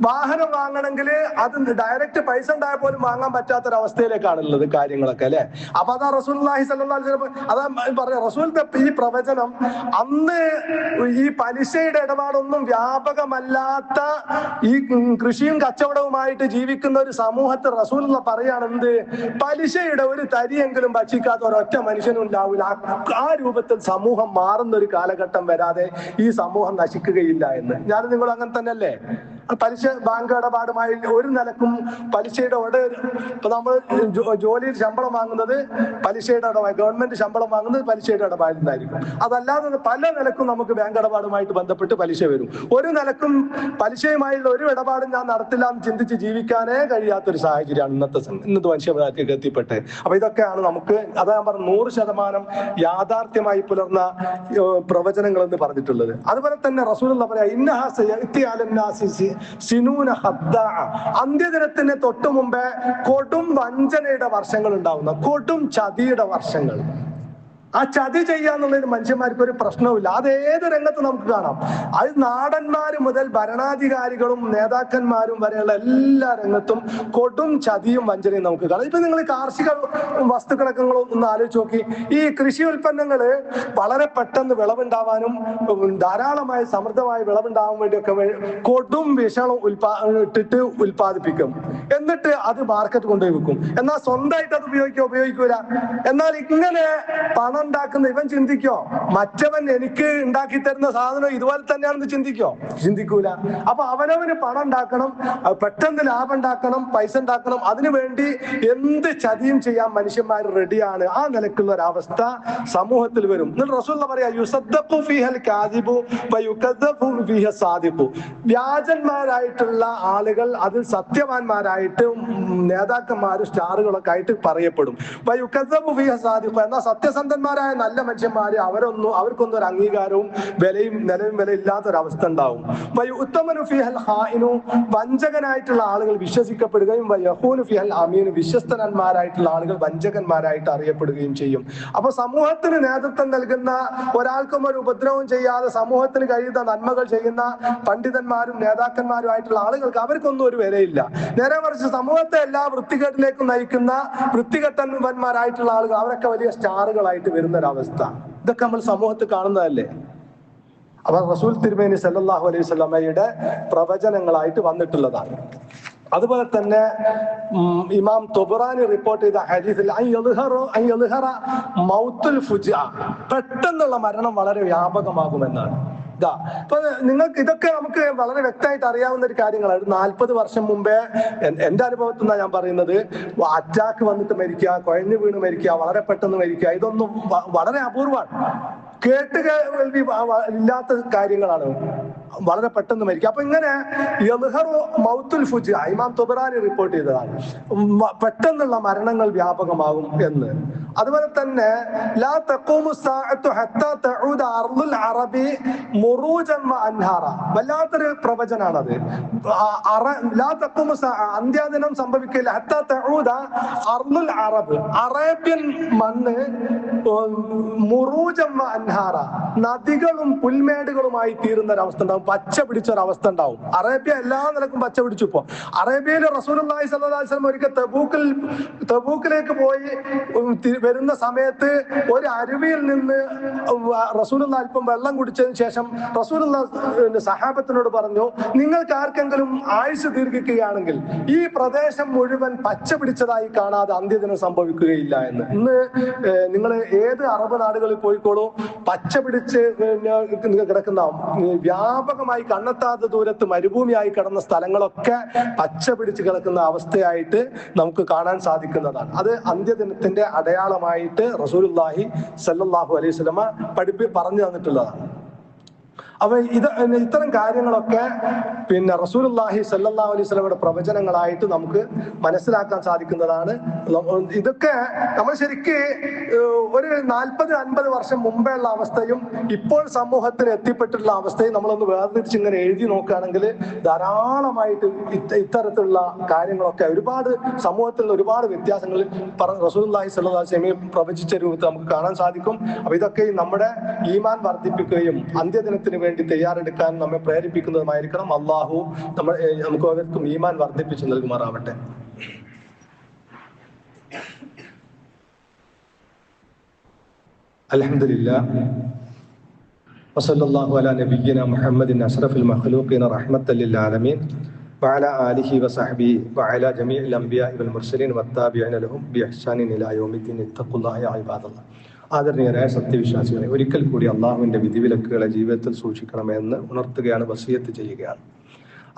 വാഹനം വാങ്ങണമെങ്കിൽ അത് ഡയറക്റ്റ് പൈസ ഉണ്ടായ പോലും വാങ്ങാൻ പറ്റാത്തൊരവസ്ഥയിലേക്കാണുള്ളത് കാര്യങ്ങളൊക്കെ, അല്ലെ? അപ്പൊ അതാ റസൂലുള്ളാഹി സ്വല്ലല്ലാഹു അലൈഹി വസല്ലം അതാ പറഞ്ഞ റസൂലിന്റെ ഈ പ്രവചനം അന്ന് ഈ പലിശയുടെ ഇടപാടൊന്നും വ്യാപകമല്ലാത്ത ഈ കൃഷിയും കച്ചവടവുമായിട്ട് ജീവിക്കുന്ന ഒരു സമൂഹത്തെ റസൂലുള്ള പറയാണ് എന്ത്, പലിശയുടെ ഒരു തരിയെങ്കിലും ഭക്ഷിക്കാത്ത ഒരൊറ്റ മനുഷ്യനും ഉണ്ടാവില്ല. ആ രൂപത്തിൽ സമൂഹം മാറുന്ന ഒരു കാലഘട്ടം വരാതെ ഈ സമൂഹം നശിക്കുകയില്ല എന്ന്. ഞാൻ നിങ്ങൾ അങ്ങനെ തന്നെയല്ലേ? പലിശ ബാങ്ക് ഇടപാടുമായി ഒരു നിലക്കും പലിശയുടെ ഇപ്പൊ നമ്മൾ ജോലിയിൽ ശമ്പളം വാങ്ങുന്നത് പലിശയുടെ ഇടപാട്, ഗവൺമെന്റ് ശമ്പളം വാങ്ങുന്നത് പലിശയുടെ ഇടപാടിൽ നിന്നായിരിക്കും. അതല്ലാതെ പല നിലക്കും നമുക്ക് ബാങ്ക് ഇടപാടുമായിട്ട് ബന്ധപ്പെട്ട് പലിശ വരും. ഒരു നിലക്കും പലിശയുമായുള്ള ഒരു ഇടപാടും ഞാൻ നടത്തില്ല എന്ന് ചിന്തിച്ച് ജീവിക്കാനേ കഴിയാത്തൊരു സാഹചര്യമാണ് ഇന്നത്തെ മനുഷ്യരാജ്യത്തേക്ക് എത്തിപ്പെട്ട്. അപ്പൊ ഇതൊക്കെയാണ് നമുക്ക്, അതാ ഞാൻ പറഞ്ഞു, 100% യാഥാർത്ഥ്യമായി പുലർന്ന പ്രവചനങ്ങൾ എന്ന് പറഞ്ഞിട്ടുള്ളത്. അതുപോലെ തന്നെ റസൂലുള്ള പറയാ അന്ത്യദിനത്തിന് തൊട്ടു മുമ്പേ കൊടും വഞ്ചനയുടെ വർഷങ്ങൾ ഉണ്ടാവുന്ന, കൊടും ചതിയുടെ വർഷങ്ങൾ. ആ ചതി ചെയ്യാന്നുള്ളൊരു മനുഷ്യന്മാർക്ക് ഒരു പ്രശ്നവുമില്ല. അത് ഏത് രംഗത്ത് നമുക്ക് കാണാം. അത് നാടന്മാര് മുതൽ ഭരണാധികാരികളും നേതാക്കന്മാരും വരെയുള്ള എല്ലാ രംഗത്തും കൊടും ചതിയും വഞ്ചനയും നമുക്ക് കാണാം. ഇപ്പൊ നിങ്ങൾ കാർഷിക വസ്തുക്കളൊക്കെ ഒന്ന് ആലോചിച്ച് നോക്കി. ഈ കൃഷി ഉൽപ്പന്നങ്ങള് വളരെ പെട്ടെന്ന് വിളവുണ്ടാവാനും ധാരാളമായി സമൃദ്ധമായ വിളവുണ്ടാവാൻ വേണ്ടിയൊക്കെ കൊടും വിഷം ഇട്ടിട്ട് ഉൽപ്പാദിപ്പിക്കും. എന്നിട്ട് അത് മാർക്കറ്റ് കൊണ്ടുപോയി വിൽക്കും. എന്നാൽ സ്വന്തമായിട്ട് അത് ഉപയോഗിക്കൂല. എന്നാൽ ഇങ്ങനെ പണം ഉണ്ടാക്കുന്ന ഇവൻ ചിന്തിക്കോ മറ്റവൻ എനിക്ക് ഉണ്ടാക്കി തരുന്ന സാധനം ഇതുപോലെ തന്നെയാണെന്ന് ചിന്തിക്കൂല. അപ്പൊ അവനവന് പണം ഉണ്ടാക്കണം, പെട്ടെന്ന് ലാഭം ഉണ്ടാക്കണം, പൈസ ഉണ്ടാക്കണം. അതിനുവേണ്ടി എന്ത് ചതിയും ചെയ്യാൻ മനുഷ്യന്മാർ റെഡിയാണ്. ആ നിലക്കുള്ള ഒരവസ്ഥ സമൂഹത്തിൽ വരും. എന്നിട്ട് റസൂലുള്ള പറയാ യുസദ്ദഖു ഫീഹൽ കാദിബു വയുകദ്ദബു ഫീഹ സാദിഖു. വ്യാജന്മാരായിട്ടുള്ള ആളുകൾ അതിൽ സത്യവാന്മാരായിട്ട് നേതാക്കന്മാരും സ്റ്റാറുകളൊക്കെ ആയിട്ട് പറയപ്പെടും. വയുകദ്ദബു ഫീഹ സാദിഖു. എന്നാൽ സത്യസന്ധന്മാരായ നല്ല മനുഷ്യന്മാര് അവർക്കൊന്നും ഒരു അംഗീകാരവും നിലവും വിലയില്ലാത്തൊരവസ്ഥ ഉണ്ടാവും. വയുത്തമനു ഫീഹൽ ഖായിനു. വഞ്ചകനായിട്ടുള്ള ആളുകൾ വിശ്വസിക്കപ്പെടുകയും വയഖൂനു ഫീഹൽ അമീനു. വിശ്വസ്തന്മാരായിട്ടുള്ള ആളുകൾ വഞ്ചകന്മാരായിട്ട് അറിയപ്പെടുകയും ചെയ്യും. അപ്പൊ സമൂഹത്തിന് നേതൃത്വം നൽകുന്ന, ഒരാൾക്കും ഒരു ഉപദ്രവം ചെയ്യാതെ സമൂഹത്തിന് കഴിയുന്ന നന്മകൾ ചെയ്യുന്ന പണ്ഡിതന്മാരും നേതാക്കന്മാരുമായിട്ടുള്ള ആളുകൾക്ക് അവർക്കൊന്നും ഒരു വിലയില്ല. നേരെ മറിച്ച് സമൂഹത്തെ എല്ലാ വൃത്തികേട്ടിലേക്കും നയിക്കുന്ന വൃത്തികെട്ടന്മാരായിട്ടുള്ള ആളുകൾ അവരൊക്കെ വലിയ സ്റ്റാറുകളായിട്ട് വരുന്നൊരവസ്ഥ. ഇതൊക്കെ നമ്മൾ സമൂഹത്തിൽ കാണുന്നതല്ലേ? അപ്പൊ റസൂൽ തിരുമേനി സല്ലല്ലാഹു അലൈഹി വസല്ലമയുടെ പ്രവചനങ്ങളായിട്ട് വന്നിട്ടുള്ളതാണ്. അതുപോലെ തന്നെ ഇമാം തൊബറാനി റിപ്പോർട്ട് ചെയ്ത ഹദീസിൽ മൗത്തുൽ ഫുജ്അ, പെട്ടെന്നുള്ള മരണം വളരെ വ്യാപകമാകുമെന്നാണ്. ഇപ്പൊ നിങ്ങൾക്ക് ഇതൊക്കെ നമുക്ക് വളരെ വ്യക്തമായിട്ട് അറിയാവുന്ന ഒരു കാര്യങ്ങളാണ്. 40 വർഷം മുമ്പേ എന്റെ അനുഭവത്തിൽ നിന്നാണ് ഞാൻ പറയുന്നത്, അറ്റാക്ക് വന്നിട്ട് മരിക്കുക, കുഴഞ്ഞു വീണ് മരിക്കുക, വളരെ പെട്ടെന്ന് മരിക്കുക, ഇതൊന്നും വളരെ അപൂർവമാണ്. കേൾവി ഇല്ലാത്ത കാര്യങ്ങളാണ്. വളരെ പെട്ടെന്ന് മരിക്കുക. അപ്പൊ ഇങ്ങനെ മൗത്തുൽ ഫുജ്അ ഇമാം തൊബറാനി റിപ്പോർട്ട് ചെയ്തതാണ്, പെട്ടെന്നുള്ള മരണങ്ങൾ വ്യാപകമാകും എന്ന്. അതുപോലെ തന്നെ ലാ തഖൂമു സാഅത്തു ഹത്താ തഊദ അർളുൽ അറബി മുറൂജൻ വ അൻഹാറ. വല്ലാത്തൊരു പ്രവചനാണത്. ലാ തഖൂമു സാഅ, അന്ത്യദിനം സംഭവിക്കില്ല. ഹത്താ തഊദ അർളുൽ അറബ്, അറേബ്യൻ മണ്ണ് മുറൂജൻ വ അൻഹാറ, നദികളും പുൽമേടുകളുമായി തീരുന്ന ഒരവസ്ഥ ഉണ്ടാവും. പച്ച പിടിച്ച ഒരവസ്ഥ ഉണ്ടാവും. അറേബ്യ എല്ലാ നിലക്കും പച്ച പിടിച്ചു. ഇപ്പോ അറേബ്യയിൽ റസൂലുള്ളാഹി സ്വല്ലല്ലാഹു അലൈഹി വസല്ലം ഒരിക്കൽ തബൂക്കിലേക്ക് പോയി വരുന്ന സമയത്ത് ഒരു അരുവിയിൽ നിന്ന് റസൂലുള്ള അല്പം വെള്ളം കുടിച്ചതിന് ശേഷം റസൂലുള്ള സഹാബത്തിനോട് പറഞ്ഞു, നിങ്ങൾക്ക് ആർക്കെങ്കിലും ആയുസ് ദീർഘിക്കുകയാണെങ്കിൽ ഈ പ്രദേശം മുഴുവൻ പച്ച പിടിച്ചതായി കാണാതെ അന്ത്യദിനം സംഭവിക്കുകയില്ല എന്ന്. ഇന്ന് നിങ്ങൾ ഏത് അറബ് നാടുകളിൽ പോയിക്കോളൂ, പച്ച പിടിച്ച് കിടക്കുന്ന വ്യാപകമായി കണ്ണെത്താത്ത ദൂരത്ത് മരുഭൂമിയായി കിടന്ന സ്ഥലങ്ങളൊക്കെ പച്ച പിടിച്ച് കിടക്കുന്ന അവസ്ഥയായിട്ട് നമുക്ക് കാണാൻ സാധിക്കുന്നതാണ്. അത് അന്ത്യദിനത്തിന്റെ അടയാളമായിട്ട് റസൂലുള്ളാഹി സ്വല്ലല്ലാഹു അലൈഹി വസല്ലമ പറഞ്ഞു തന്നിട്ടുള്ളതാണ്. അപ്പൊ ഇത്തരം കാര്യങ്ങളൊക്കെ റസൂലുള്ളാഹി സ്വല്ലല്ലാഹു അലൈഹി വസല്ലമയുടെ പ്രവചനങ്ങളായിട്ട് നമുക്ക് മനസ്സിലാക്കാൻ സാധിക്കുന്നതാണ്. ഇതൊക്കെ നമ്മൾ ശരിക്ക് ഒരു 40-50 വർഷം മുമ്പേ ഉള്ള അവസ്ഥയും ഇപ്പോൾ സമൂഹത്തിന് എത്തിപ്പെട്ടിട്ടുള്ള അവസ്ഥയും നമ്മളൊന്ന് വേർതിരിച്ച് ഇങ്ങനെ എഴുതി നോക്കുകയാണെങ്കിൽ ധാരാളമായിട്ട് ഇത്തരത്തിലുള്ള കാര്യങ്ങളൊക്കെ ഒരുപാട് സമൂഹത്തിൽ ഒരുപാട് വ്യത്യാസങ്ങൾ റസൂലുള്ളാഹി സ്വല്ലല്ലാഹു അലൈഹി വസല്ലം പ്രവചിച്ച രൂപത്തിൽ നമുക്ക് കാണാൻ സാധിക്കും. അപ്പൊ ഇതൊക്കെ നമ്മുടെ ഈമാൻ വർദ്ധിപ്പിക്കുകയും അന്ത്യദിനത്തിന് വേണ്ടി തയ്യാറെടുക്കാൻ നമ്മെ പ്രേരിപ്പിക്കുന്നതുമായിരിക്കണം. അള്ളാഹു നമുക്ക് ഓരോരുത്തർക്കും ഈമാൻ വർദ്ധിപ്പിച്ചു നൽകുമാറാവട്ടെ. അൽഹംദുലില്ലാഹ് വസല്ലല്ലാഹു അലാ നബിയ്യിനാ മുഹമ്മദിൻ അഷ്റഫിൽ മഖ്ലൂഖീന റഹ്മത്തൽ ലിൽ ആലമീൻ വഅലാ ആലിഹി വസഹ്ബിഹി വഅലാ ജമീഇൽ അംബിയാഇ വൽ മുർസലീൻ വത്താബിഈന ലഹും ബിഇഹ്സാനിൻ ഇലാ യൗമിദ്ദീൻ ഇത്തഖുല്ലാഹ യാ ഇബാദല്ലാഹ്. ആദരണീയരായ സത്യവിശ്വാസികളെ, ഒരിക്കൽ കൂടി അള്ളാഹുവിന്റെ വിധിവിലക്കുകളെ ജീവിതത്തിൽ സൂക്ഷിക്കണമെന്ന് ഉണർത്തുകയാണ്, വസിയത്ത് ചെയ്യുകയാണ്.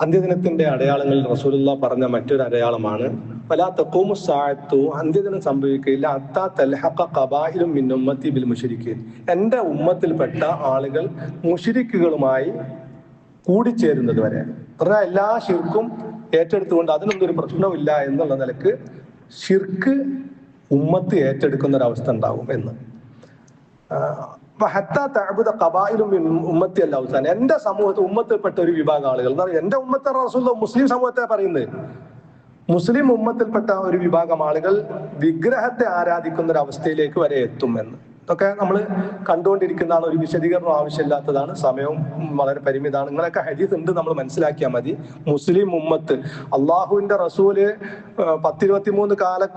അന്ത്യദിനത്തിന്റെ അടയാളങ്ങളിൽ റസൂലുള്ളാഹി പറഞ്ഞ മറ്റൊരു അടയാളമാണ് വലാ തഖൂമു സ്സാഅത്തു, അന്ത്യദിനം സംഭവിക്കുകയില്ല ഹത്താ തൽഹഖ ഖബായിലും മിൻ ഉമ്മത്തി ബിൽ മുശ്രിക്കീൻ, എന്റെ ഉമ്മത്തിൽപ്പെട്ട ആളുകൾ മുശ്രിക്കുകളുമായി കൂടിച്ചേരുന്നത് വരെ. പറഞ്ഞാൽ എല്ലാ ശിർക്കും ഏറ്റെടുത്തുകൊണ്ട് അതിനൊന്നും ഒരു പ്രശ്നമില്ല എന്നുള്ള നിലക്ക് ശിർക്ക് ഉമ്മത്ത് ഏറ്റെടുക്കുന്ന ഒരു അവസ്ഥ ഉണ്ടാവും എന്ന്. ഉമ്മത്തി അല്ല അവസാനം എന്റെ സമൂഹത്തിൽ ഉമ്മത്തിൽപ്പെട്ട ഒരു വിഭാഗം ആളുകൾ എന്ന് പറയുന്നത്, എന്റെ ഉമ്മത്തെ റസൂലുള്ളാഹി മുസ്ലിം സമൂഹത്തെ പറയുന്നത്, മുസ്ലിം ഉമ്മത്തിൽപ്പെട്ട ഒരു വിഭാഗം ആളുകൾ വിഗ്രഹത്തെ ആരാധിക്കുന്ന ഒരു അവസ്ഥയിലേക്ക് വരെ എത്തും എന്ന്. ഇതൊക്കെ നമ്മൾ കണ്ടുകൊണ്ടിരിക്കുന്നതാണ്, ഒരു വിശദീകരണം ആവശ്യമില്ലാത്തതാണ്, സമയവും വളരെ പരിമിതമാണ്. നിങ്ങളൊക്കെ ഹദീസ് ഉണ്ട്, നമ്മൾ മനസ്സിലാക്കിയാൽ മതി. മുസ്ലിം ഉമ്മത്ത് അള്ളാഹുവിന്റെ റസൂല് 10-23 കാലം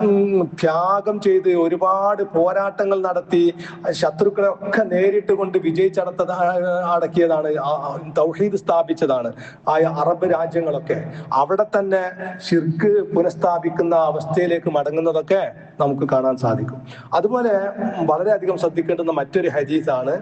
ത്യാഗം ചെയ്ത് ഒരുപാട് പോരാട്ടങ്ങൾ നടത്തി ശത്രുക്കളെ ഒക്കെ നേരിട്ട് കൊണ്ട് അടക്കിയതാണ്, തൗഹീദ് സ്ഥാപിച്ചതാണ് ആ അറബ് രാജ്യങ്ങളൊക്കെ. അവിടെ തന്നെ ശിർക്ക് പുനഃസ്ഥാപിക്കുന്ന അവസ്ഥയിലേക്ക് മടങ്ങുന്നതൊക്കെ നമുക്ക് കാണാൻ സാധിക്കും. അതുപോലെ വളരെയധികം ശ്രദ്ധിക്കേണ്ടുന്ന മറ്റൊരു ഹദീസാണ്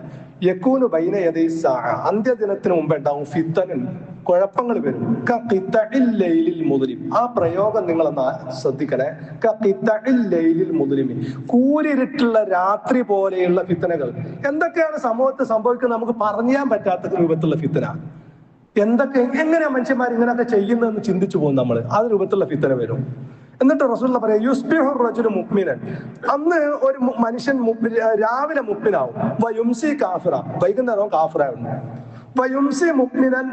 യകൂനു ബൈന യദൈ സാഅ, അന്ത്യദിനത്തിന് മുമ്പ് ഉണ്ടാവും ഫിത്തനും, കുഴപ്പങ്ങൾ വരും. കഖിതഇൽ ലൈലിൽ മുദ്ലിം, ആ പ്രയോഗം നിങ്ങളൊന്ന് ശ്രദ്ധിക്കണേ. കഖിതഇൽ ലൈലിൽ മുദ്ലിം, കൂരിരുട്ടുള്ള രാത്രി പോലെയുള്ള ഫിത്തനകൾ. എന്തൊക്കെയാണ് സമൂഹത്തിൽ സംഭവിക്കുന്നത് നമുക്ക് പറഞ്ഞാൻ പറ്റാത്ത രൂപത്തിലുള്ള ഫിത്തന. എങ്ങനെയാ മനുഷ്യന്മാർ ഇങ്ങനെയൊക്കെ ചെയ്യുന്നതെന്ന് ചിന്തിച്ചു പോകും നമ്മൾ. ആ രൂപത്തിലുള്ള ഫിത്തന വരും. എന്നിട്ട് റസൂലുള്ളാഹി പറയാ യുസ്ബിഹു റജുലു മുഅ്മിനൻ, അന്ന് ഒരു മനുഷ്യൻ രാവിലെ മുഅ്മിനാവും, വയുംസി കാഫിറ, വൈകുന്നേരം കാഫിറാവും. വയുംസി മുഅ്മിനൻ,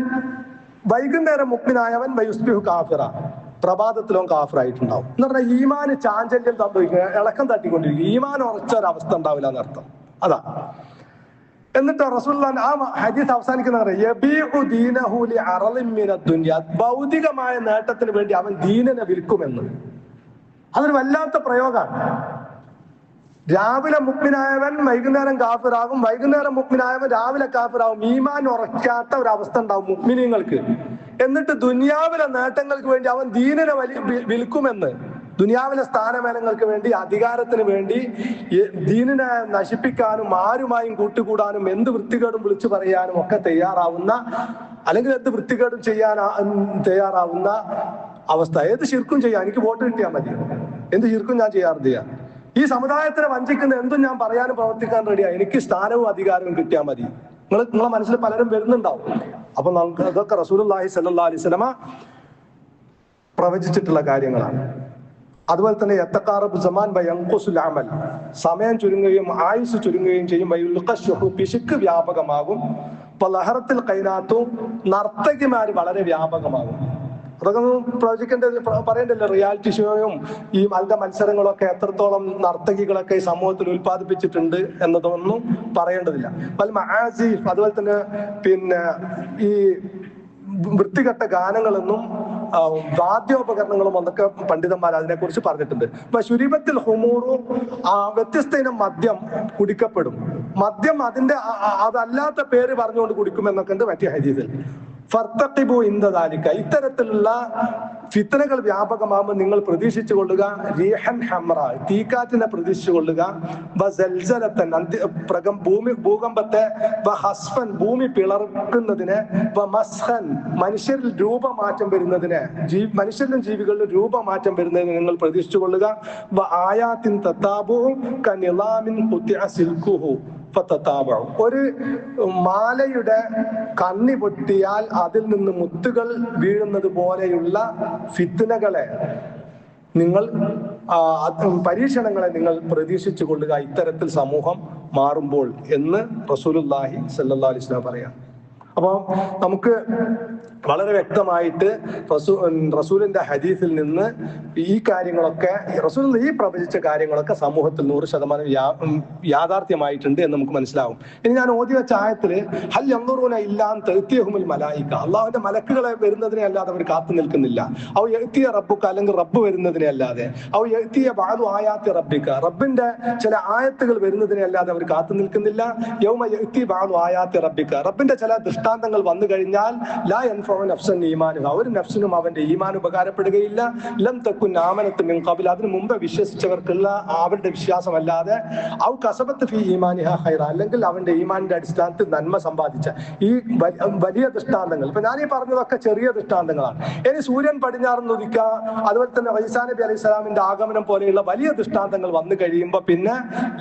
വൈകുന്നേരം മുഅ്മിനായവൻ വയുസ്ബിഹു കാഫിറ, പ്രഭാതത്തിലും കാഫിറായിട്ടുണ്ടാവും. എന്ന് പറഞ്ഞാൽ ഈമാന് ചാഞ്ചല്യം സംഭവിക്കുക, ഇളക്കം തട്ടിക്കൊണ്ടിരിക്കും, ഈമാൻ ഉറച്ച ഒരു അവസ്ഥ ഉണ്ടാവില്ല എന്നർത്ഥം. അതാ. എന്നിട്ട് റസൂലുള്ളാഹി ആ ഹദീസ് അവസാനിക്കുന്ന ഭൗതികമായ നേട്ടത്തിന് വേണ്ടി അവൻ ദീനിനെ വിൽക്കുമെന്ന്. അതൊരു വല്ലാത്ത പ്രയോഗമാണ്. രാവിലെ മുഅ്മിനായവൻ വൈകുന്നേരം കാഫിറാകും, വൈകുന്നേരം മുഅ്മിനായവൻ രാവിലെ കാഫിറാകും. ഈമാൻ ഉറക്കാത്ത ഒരു അവസ്ഥ ഉണ്ടാവും മുഅ്മിനീങ്ങൾക്ക്. എന്നിട്ട് ദുനിയാവിലെ നേട്ടങ്ങൾക്ക് വേണ്ടി അവൻ ദീനിനെ വിൽക്കുമെന്ന്. ദുനിയാവിലെ സ്ഥാനമാനങ്ങൾക്ക് വേണ്ടി, അധികാരത്തിന് വേണ്ടി ദീനിനെ നശിപ്പിക്കാനും ആരുമായും കൂട്ടുകൂടാനും എന്ത് വൃത്തികേടും വിളിച്ചു പറയാനും ഒക്കെ തയ്യാറാവുന്ന, അല്ലെങ്കിൽ എന്ത് വൃത്തികേടും ചെയ്യാൻ തയ്യാറാവുന്ന അവസ്ഥ. ഏത് ശിർക്കും ചെയ്യാം, എനിക്ക് വോട്ട് കിട്ടിയാൽ മതി, എന്ത് ശിർക്കും ഞാൻ ചെയ്യാറില്ല. ഈ സമുദായത്തിനെ വഞ്ചിക്കുന്ന എന്തും ഞാൻ പറയാനും പ്രവർത്തിക്കാൻ റെഡിയാണ്, എനിക്ക് സ്ഥാനവും അധികാരവും കിട്ടിയാൽ മതി. നിങ്ങളെ മനസ്സിൽ പലരും വരുന്നുണ്ടാവും. അപ്പൊ നമുക്ക് അതൊക്കെ റസൂലുള്ളാഹി സ്വല്ലല്ലാഹു അലൈഹി വസല്ലമ പ്രവചിച്ചിട്ടുള്ള കാര്യങ്ങളാണ്. അതുപോലെ തന്നെ യത്തഖാറബു സമാൻ വയൻഖുസുൽ അമൽ, സമയം ചുരുങ്ങുകയും ആയുസ് ചുരുങ്ങുകയും ചെയ്യും. വയുൽഖശുഹു, പിശുക്ക് വ്യാപകമാകും. ലഹറത്തിൽ ഖൈനാത്തും, നർത്തകിമാർ വളരെ വ്യാപകമാകും. അതൊക്കെ പറയണ്ടല്ലോ. റിയാലിറ്റി ഷോയും ഈ മത്സരങ്ങളൊക്കെ എത്രത്തോളം നർത്തകികളൊക്കെ ഈ സമൂഹത്തിൽ ഉത്പാദിപ്പിച്ചിട്ടുണ്ട് എന്നതൊന്നും പറയേണ്ടതില്ല. അതുപോലെ തന്നെ ഈ വൃത്തികെട്ട ഗാനങ്ങളെന്നും വാദ്യോപകരണങ്ങളും എന്നൊക്കെ പണ്ഡിതന്മാർ അതിനെക്കുറിച്ച് പറഞ്ഞിട്ടുണ്ട്. അപ്പൊ ശുരീബത്തിൽ ഹുമൂറും, വ്യത്യസ്ത ഇനം മദ്യം കുടിക്കപ്പെടും. മദ്യം അതല്ലാത്ത പേര് പറഞ്ഞുകൊണ്ട് കുടിക്കുമെന്നൊക്കെ ഉണ്ട് മറ്റേ ഹദീസിൽ. ഫർത്തഖിബു ഇൻദ ദാലിക, ഇത്തരത്തിലുള്ള ഫിത്തനകൾ വ്യാപകമാകുമ്പോൾ നിങ്ങൾ പ്രതീക്ഷിച്ചു കൊള്ളുക റീഹൻ ഹംറ, തീക്കാറ്റിനെ പ്രതീക്ഷിച്ചു കൊള്ളുക, ഭൂകമ്പത്തെ, ഭൂമി പിളർക്കുന്നതിന്, മനുഷ്യരിൽ രൂപമാറ്റം വരുന്നതിന്, മനുഷ്യരിലും ജീവികളിലും രൂപമാറ്റം വരുന്നതിന് നിങ്ങൾ പ്രതീക്ഷിച്ചു കൊള്ളുക. ഒരു മാലയുടെ കണ്ണി പൊട്ടിയാൽ അതിൽ നിന്ന് മുത്തുകൾ വീഴുന്നത് പോലെയുള്ള ഫിത്നകളെ നിങ്ങൾ, പരീക്ഷണങ്ങളെ നിങ്ങൾ പ്രതീക്ഷിച്ചു കൊള്ളുക ഇത്തരത്തിൽ സമൂഹം മാറുമ്പോൾ എന്ന് റസൂലുള്ളാഹി സ്വല്ലല്ലാഹു അലൈഹി വസല്ലം പറയാം. അപ്പോൾ നമുക്ക് വളരെ വ്യക്തമായിട്ട് റസൂലിന്റെ ഹദീസിൽ നിന്ന് ഈ കാര്യങ്ങളൊക്കെ, റസൂൽ ഈ പ്രവചിച്ച കാര്യങ്ങളൊക്കെ സമൂഹത്തിൽ 100% യാഥാർത്ഥ്യമായിട്ടുണ്ട് എന്ന് നമുക്ക് മനസ്സിലാവും. ഇനി ഞാൻ ഓതി വെച്ച ആയത്തില് ഹൽ യൻദുറൂന ഇല്ലാ അൻ തഅതിയഹുൽ മലായിക, അള്ളാഹുവിന്റെ മലക്കുകളെ വരുന്നതിനെ അല്ലാതെ അവർ കാത്തു നിൽക്കുന്നില്ല. ഔ യഅതിയ റബ്ബുക, അല്ലെങ്കിൽ റബ്ബ് വരുന്നതിനെ അല്ലാതെ. ഔ യഅതിയ ബഅദു ആയാത്തി റബ്ബിക, റബ്ബിന്റെ ചില ആയത്തുകൾ വരുന്നതിനെ അല്ലാതെ അവർ കാത്തു നിൽക്കുന്നില്ല. യൗമ യഅതി ബഅദു ആയാത്തി റബ്ബിക, റബ്ബിന്റെ ചില ദൃഷ്ടാന്തങ്ങൾ വന്നു കഴിഞ്ഞാൽ ലാ യൻഫഉ നഫ്സൻ ഈമാനുഹ, ഒരു നഫ്സിനും അവന്റെ ഈമാൻ ഉപകാരപ്പെടുകയില്ല. ലം തകുൻ ആമനത്ത് മിൻ ഖബൽ, അതിനു മുമ്പ് വിശ്വസിച്ചവർക്കുള്ള അവരുടെ വിശ്വാസമല്ലാതെ. ഔ കസബത്ത് ഫീ ഈമാനിഹ ഖൈറ, അല്ലെങ്കിൽ അവന്റെ ഈമാനിന്റെ അടിസ്ഥാനത്തിൽ നന്മ സമ്പാദിച്ച. ഈ വലിയ ദൃഷ്ടാന്തങ്ങൾ, ഇപ്പൊ ഞാനീ പറഞ്ഞതൊക്കെ ചെറിയ ദൃഷ്ടാന്തങ്ങളാണ്. ഇനി സൂര്യൻ പടിഞ്ഞാറുന്ന് ഉദിക്കുക, അതുപോലെ തന്നെ ഈസാ നബി അലൈഹി സ്വലാമിന്റെ ആഗമനം പോലെയുള്ള വലിയ ദൃഷ്ടാന്തങ്ങൾ വന്നു കഴിയുമ്പോൾ പിന്നെ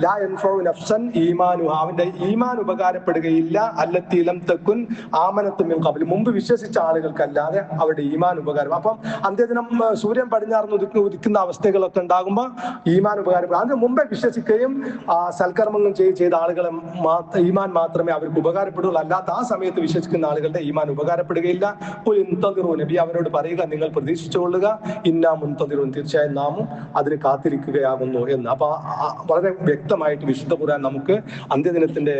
ലാ യൻഫഉ നഫ്സൻ ഈമാനുഹ, അവന്റെ ഈമാൻ ഉപകാരപ്പെടുകയില്ല. അല്ലത്തി ലം തകുൻ ആമനത്ത് മിൻ ഖബൽ, മുമ്പ് വിശ്വസിച്ച ആളുകൾക്കല്ലാതെ അവരുടെ ഈമാൻ ഉപകാരം. അപ്പം അന്ത്യദിനം സൂര്യൻ പടിഞ്ഞാറുന്ന് ഉദിക്കുന്ന അവസ്ഥകളൊക്കെ ഉണ്ടാകുമ്പോൾ ഈമാൻ ഉപകാരപ്പെടും. അതിന് മുമ്പേ വിശ്വസിക്കുകയും സൽക്കർമ്മങ്ങൾ ചെയ്ത ആളുകളെ ഈമാൻ മാത്രമേ അവർക്ക് ഉപകാരപ്പെടുള്ളൂ. അല്ലാത്ത ആ സമയത്ത് വിശ്വസിക്കുന്ന ആളുകളുടെ ഈമാൻ ഉപകാരപ്പെടുകയില്ല. നബി അവരോട് പറയുക, നിങ്ങൾ പ്രതീക്ഷിച്ചുകൊള്ളുക, ഇന്നാ മുൻതദിറൂൻ, തീർച്ചയായും നാമും അതിന് കാത്തിരിക്കുകയാകുന്നു എന്ന്. അപ്പൊ വളരെ വ്യക്തമായിട്ട് വിശുദ്ധ ഖുർആൻ നമുക്ക് അന്ത്യദിനത്തിന്റെ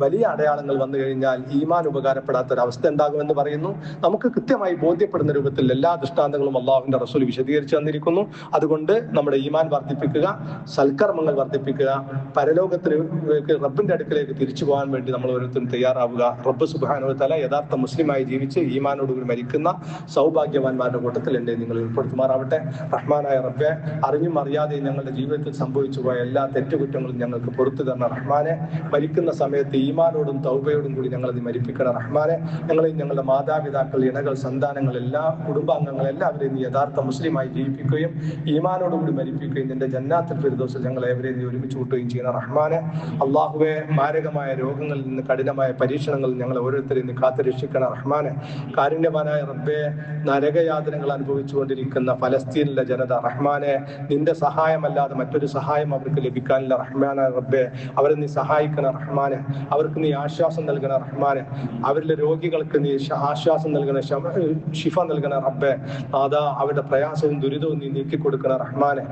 വലിയ അടയാളങ്ങൾ വന്നു കഴിഞ്ഞാൽ ഈമാൻ ഉപകാരപ്പെടാത്തൊരവസ്ഥ ഉണ്ടാകുമെന്ന് പറയുന്നു. നമുക്ക് കൃത്യമായി ബോധ്യപ്പെടുന്ന രൂപത്തിൽ എല്ലാ ദൃഷ്ടാന്തങ്ങളും അള്ളാഹുവിന്റെ റസൂൽ വിശദീകരിച്ചു തന്നിരിക്കുന്നു. അതുകൊണ്ട് നമ്മുടെ ഈമാൻ വർദ്ധിപ്പിക്കുക, സൽക്കർമ്മങ്ങൾ വർദ്ധിപ്പിക്കുക, പരലോകത്തിലേക്ക് റബ്ബിന്റെ അടുക്കിലേക്ക് തിരിച്ചു പോകാൻ വേണ്ടി നമ്മൾ ഓരോരുത്തരും തയ്യാറാവുക. റബ്ബ് സുബ്ഹാനഹു വ തആല യഥാർത്ഥ മുസ്ലിമായി ജീവിച്ച് ഈമാനോടുകൂടി മരിക്കുന്ന സൗഭാഗ്യവാന്മാരുടെ കൂട്ടത്തിൽ എന്നെ നിങ്ങൾ ഉൾപ്പെടുത്തുമാറാവട്ടെ. റഹ്മാനായ റബ്ബെ, അറിഞ്ഞും അറിയാതെയും ഞങ്ങളുടെ ജീവിതത്തിൽ സംഭവിച്ചു പോയ എല്ലാ തെറ്റുകുറ്റങ്ങളും ഞങ്ങൾക്ക് പുറത്തു തന്ന റഹ്മാനെ, മരിക്കുന്ന സമയത്ത് ഈമാനോടും തൗബയോടും കൂടി ഞങ്ങളെ മരിപ്പിക്കണം റഹ്മാനെ. ഞങ്ങളെയും ഞങ്ങളുടെ മാതാപിതാക്കൾ, ഇണകൾ, സന്താനങ്ങൾ, എല്ലാ കുടുംബാംഗങ്ങൾ എല്ലാവരെയും നീ യഥാർത്ഥ മുസ്ലിമായി ജീവിപ്പിക്കുകയും ഈമാനോടുകൂടി മരിപ്പിക്കുകയും നിന്റെ ജന്നാത്തുൽ ഫിർദൗസിൽ ഞങ്ങളെ എവരെയും നീ ഒരുമിച്ച് കൂട്ടുകയും ചെയ്യുന്ന റഹ്മാനെ. അള്ളാഹുവെ, മാരകമായ രോഗങ്ങളിൽ നിന്ന്, കഠിനമായ പരീക്ഷണങ്ങളിൽ ഞങ്ങളെ ഓരോരുത്തരെയും നീ കാത്തുരക്ഷിക്കണം റഹ്മാനെ. കാരുണ്യവാനായ റബ്ബെ, നരകയാതനകൾ അനുഭവിച്ചുകൊണ്ടിരിക്കുന്ന ഫലസ്തീനിലെ ജനത റഹ്മാനെ, നിന്റെ സഹായമല്ലാതെ മറ്റൊരു സഹായം അവർക്ക് ലഭിക്കാനില്ല റഹ്മാനായ റബ്ബെ. അവരെ നീ സഹായിക്കണം റഹ്മാനെ. അവർക്ക് നീ ആശ്വാസം നൽകണം റഹ്മാനെ. അവരിലെ രോഗികൾക്ക് നീ ആശ്വാസം നൽകണ, ഷിഫ നൽകണ റബ്ബെ. അതാ അവരുടെ പ്രയാസവും ദുരിതവും നീ നീക്കിക്കൊടുക്കണ റഹ്മാനെ.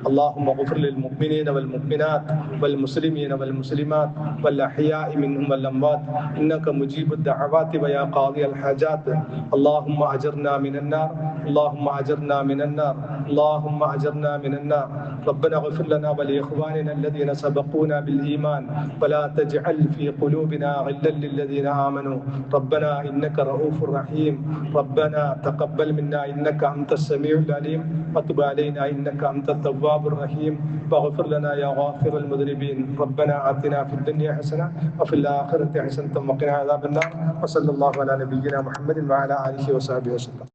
അല്ലാഹുമ്മ ഗ്ഫിർ ലിൽ മുഅ്മിനീന വൽ മുഅ്മിനാത്ത് വൽ മുസ്ലിമീന വൽ മുസ്ലിമാത്ത് വൽ അഹ്യാഇ മിൻഹും വൽ അംവാത്ത് ഇന്നക മുജീബുദ് ദഅവാതി വയാ ഖാദിയൽ ഹാജാത്ത്. അല്ലാഹുമ്മ അജിർനാ മിനൻ നാർ, അല്ലാഹുമ്മ അജിർനാ മിനൻ നാർ, അല്ലാഹുമ്മ അജിർനാ മിനൻ നാർ. ربنا اغفر لنا ولإخواننا الذين سبقونا بالإيمان ولا تجعل في قلوبنا غلا للذين آمنوا ربنا إنك رؤوف رحيم. ربنا تقبل منا إنك أنت السميع العليم وتب علينا إنك أنت التواب الرحيم واغفر لنا يا غافر المذنبين. ربنا آتنا في الدنيا حسنة وفي الآخرة حسنة وقنا عذاب النار. وصلى الله على نبينا محمد وعلى آله وصحبه وسلم.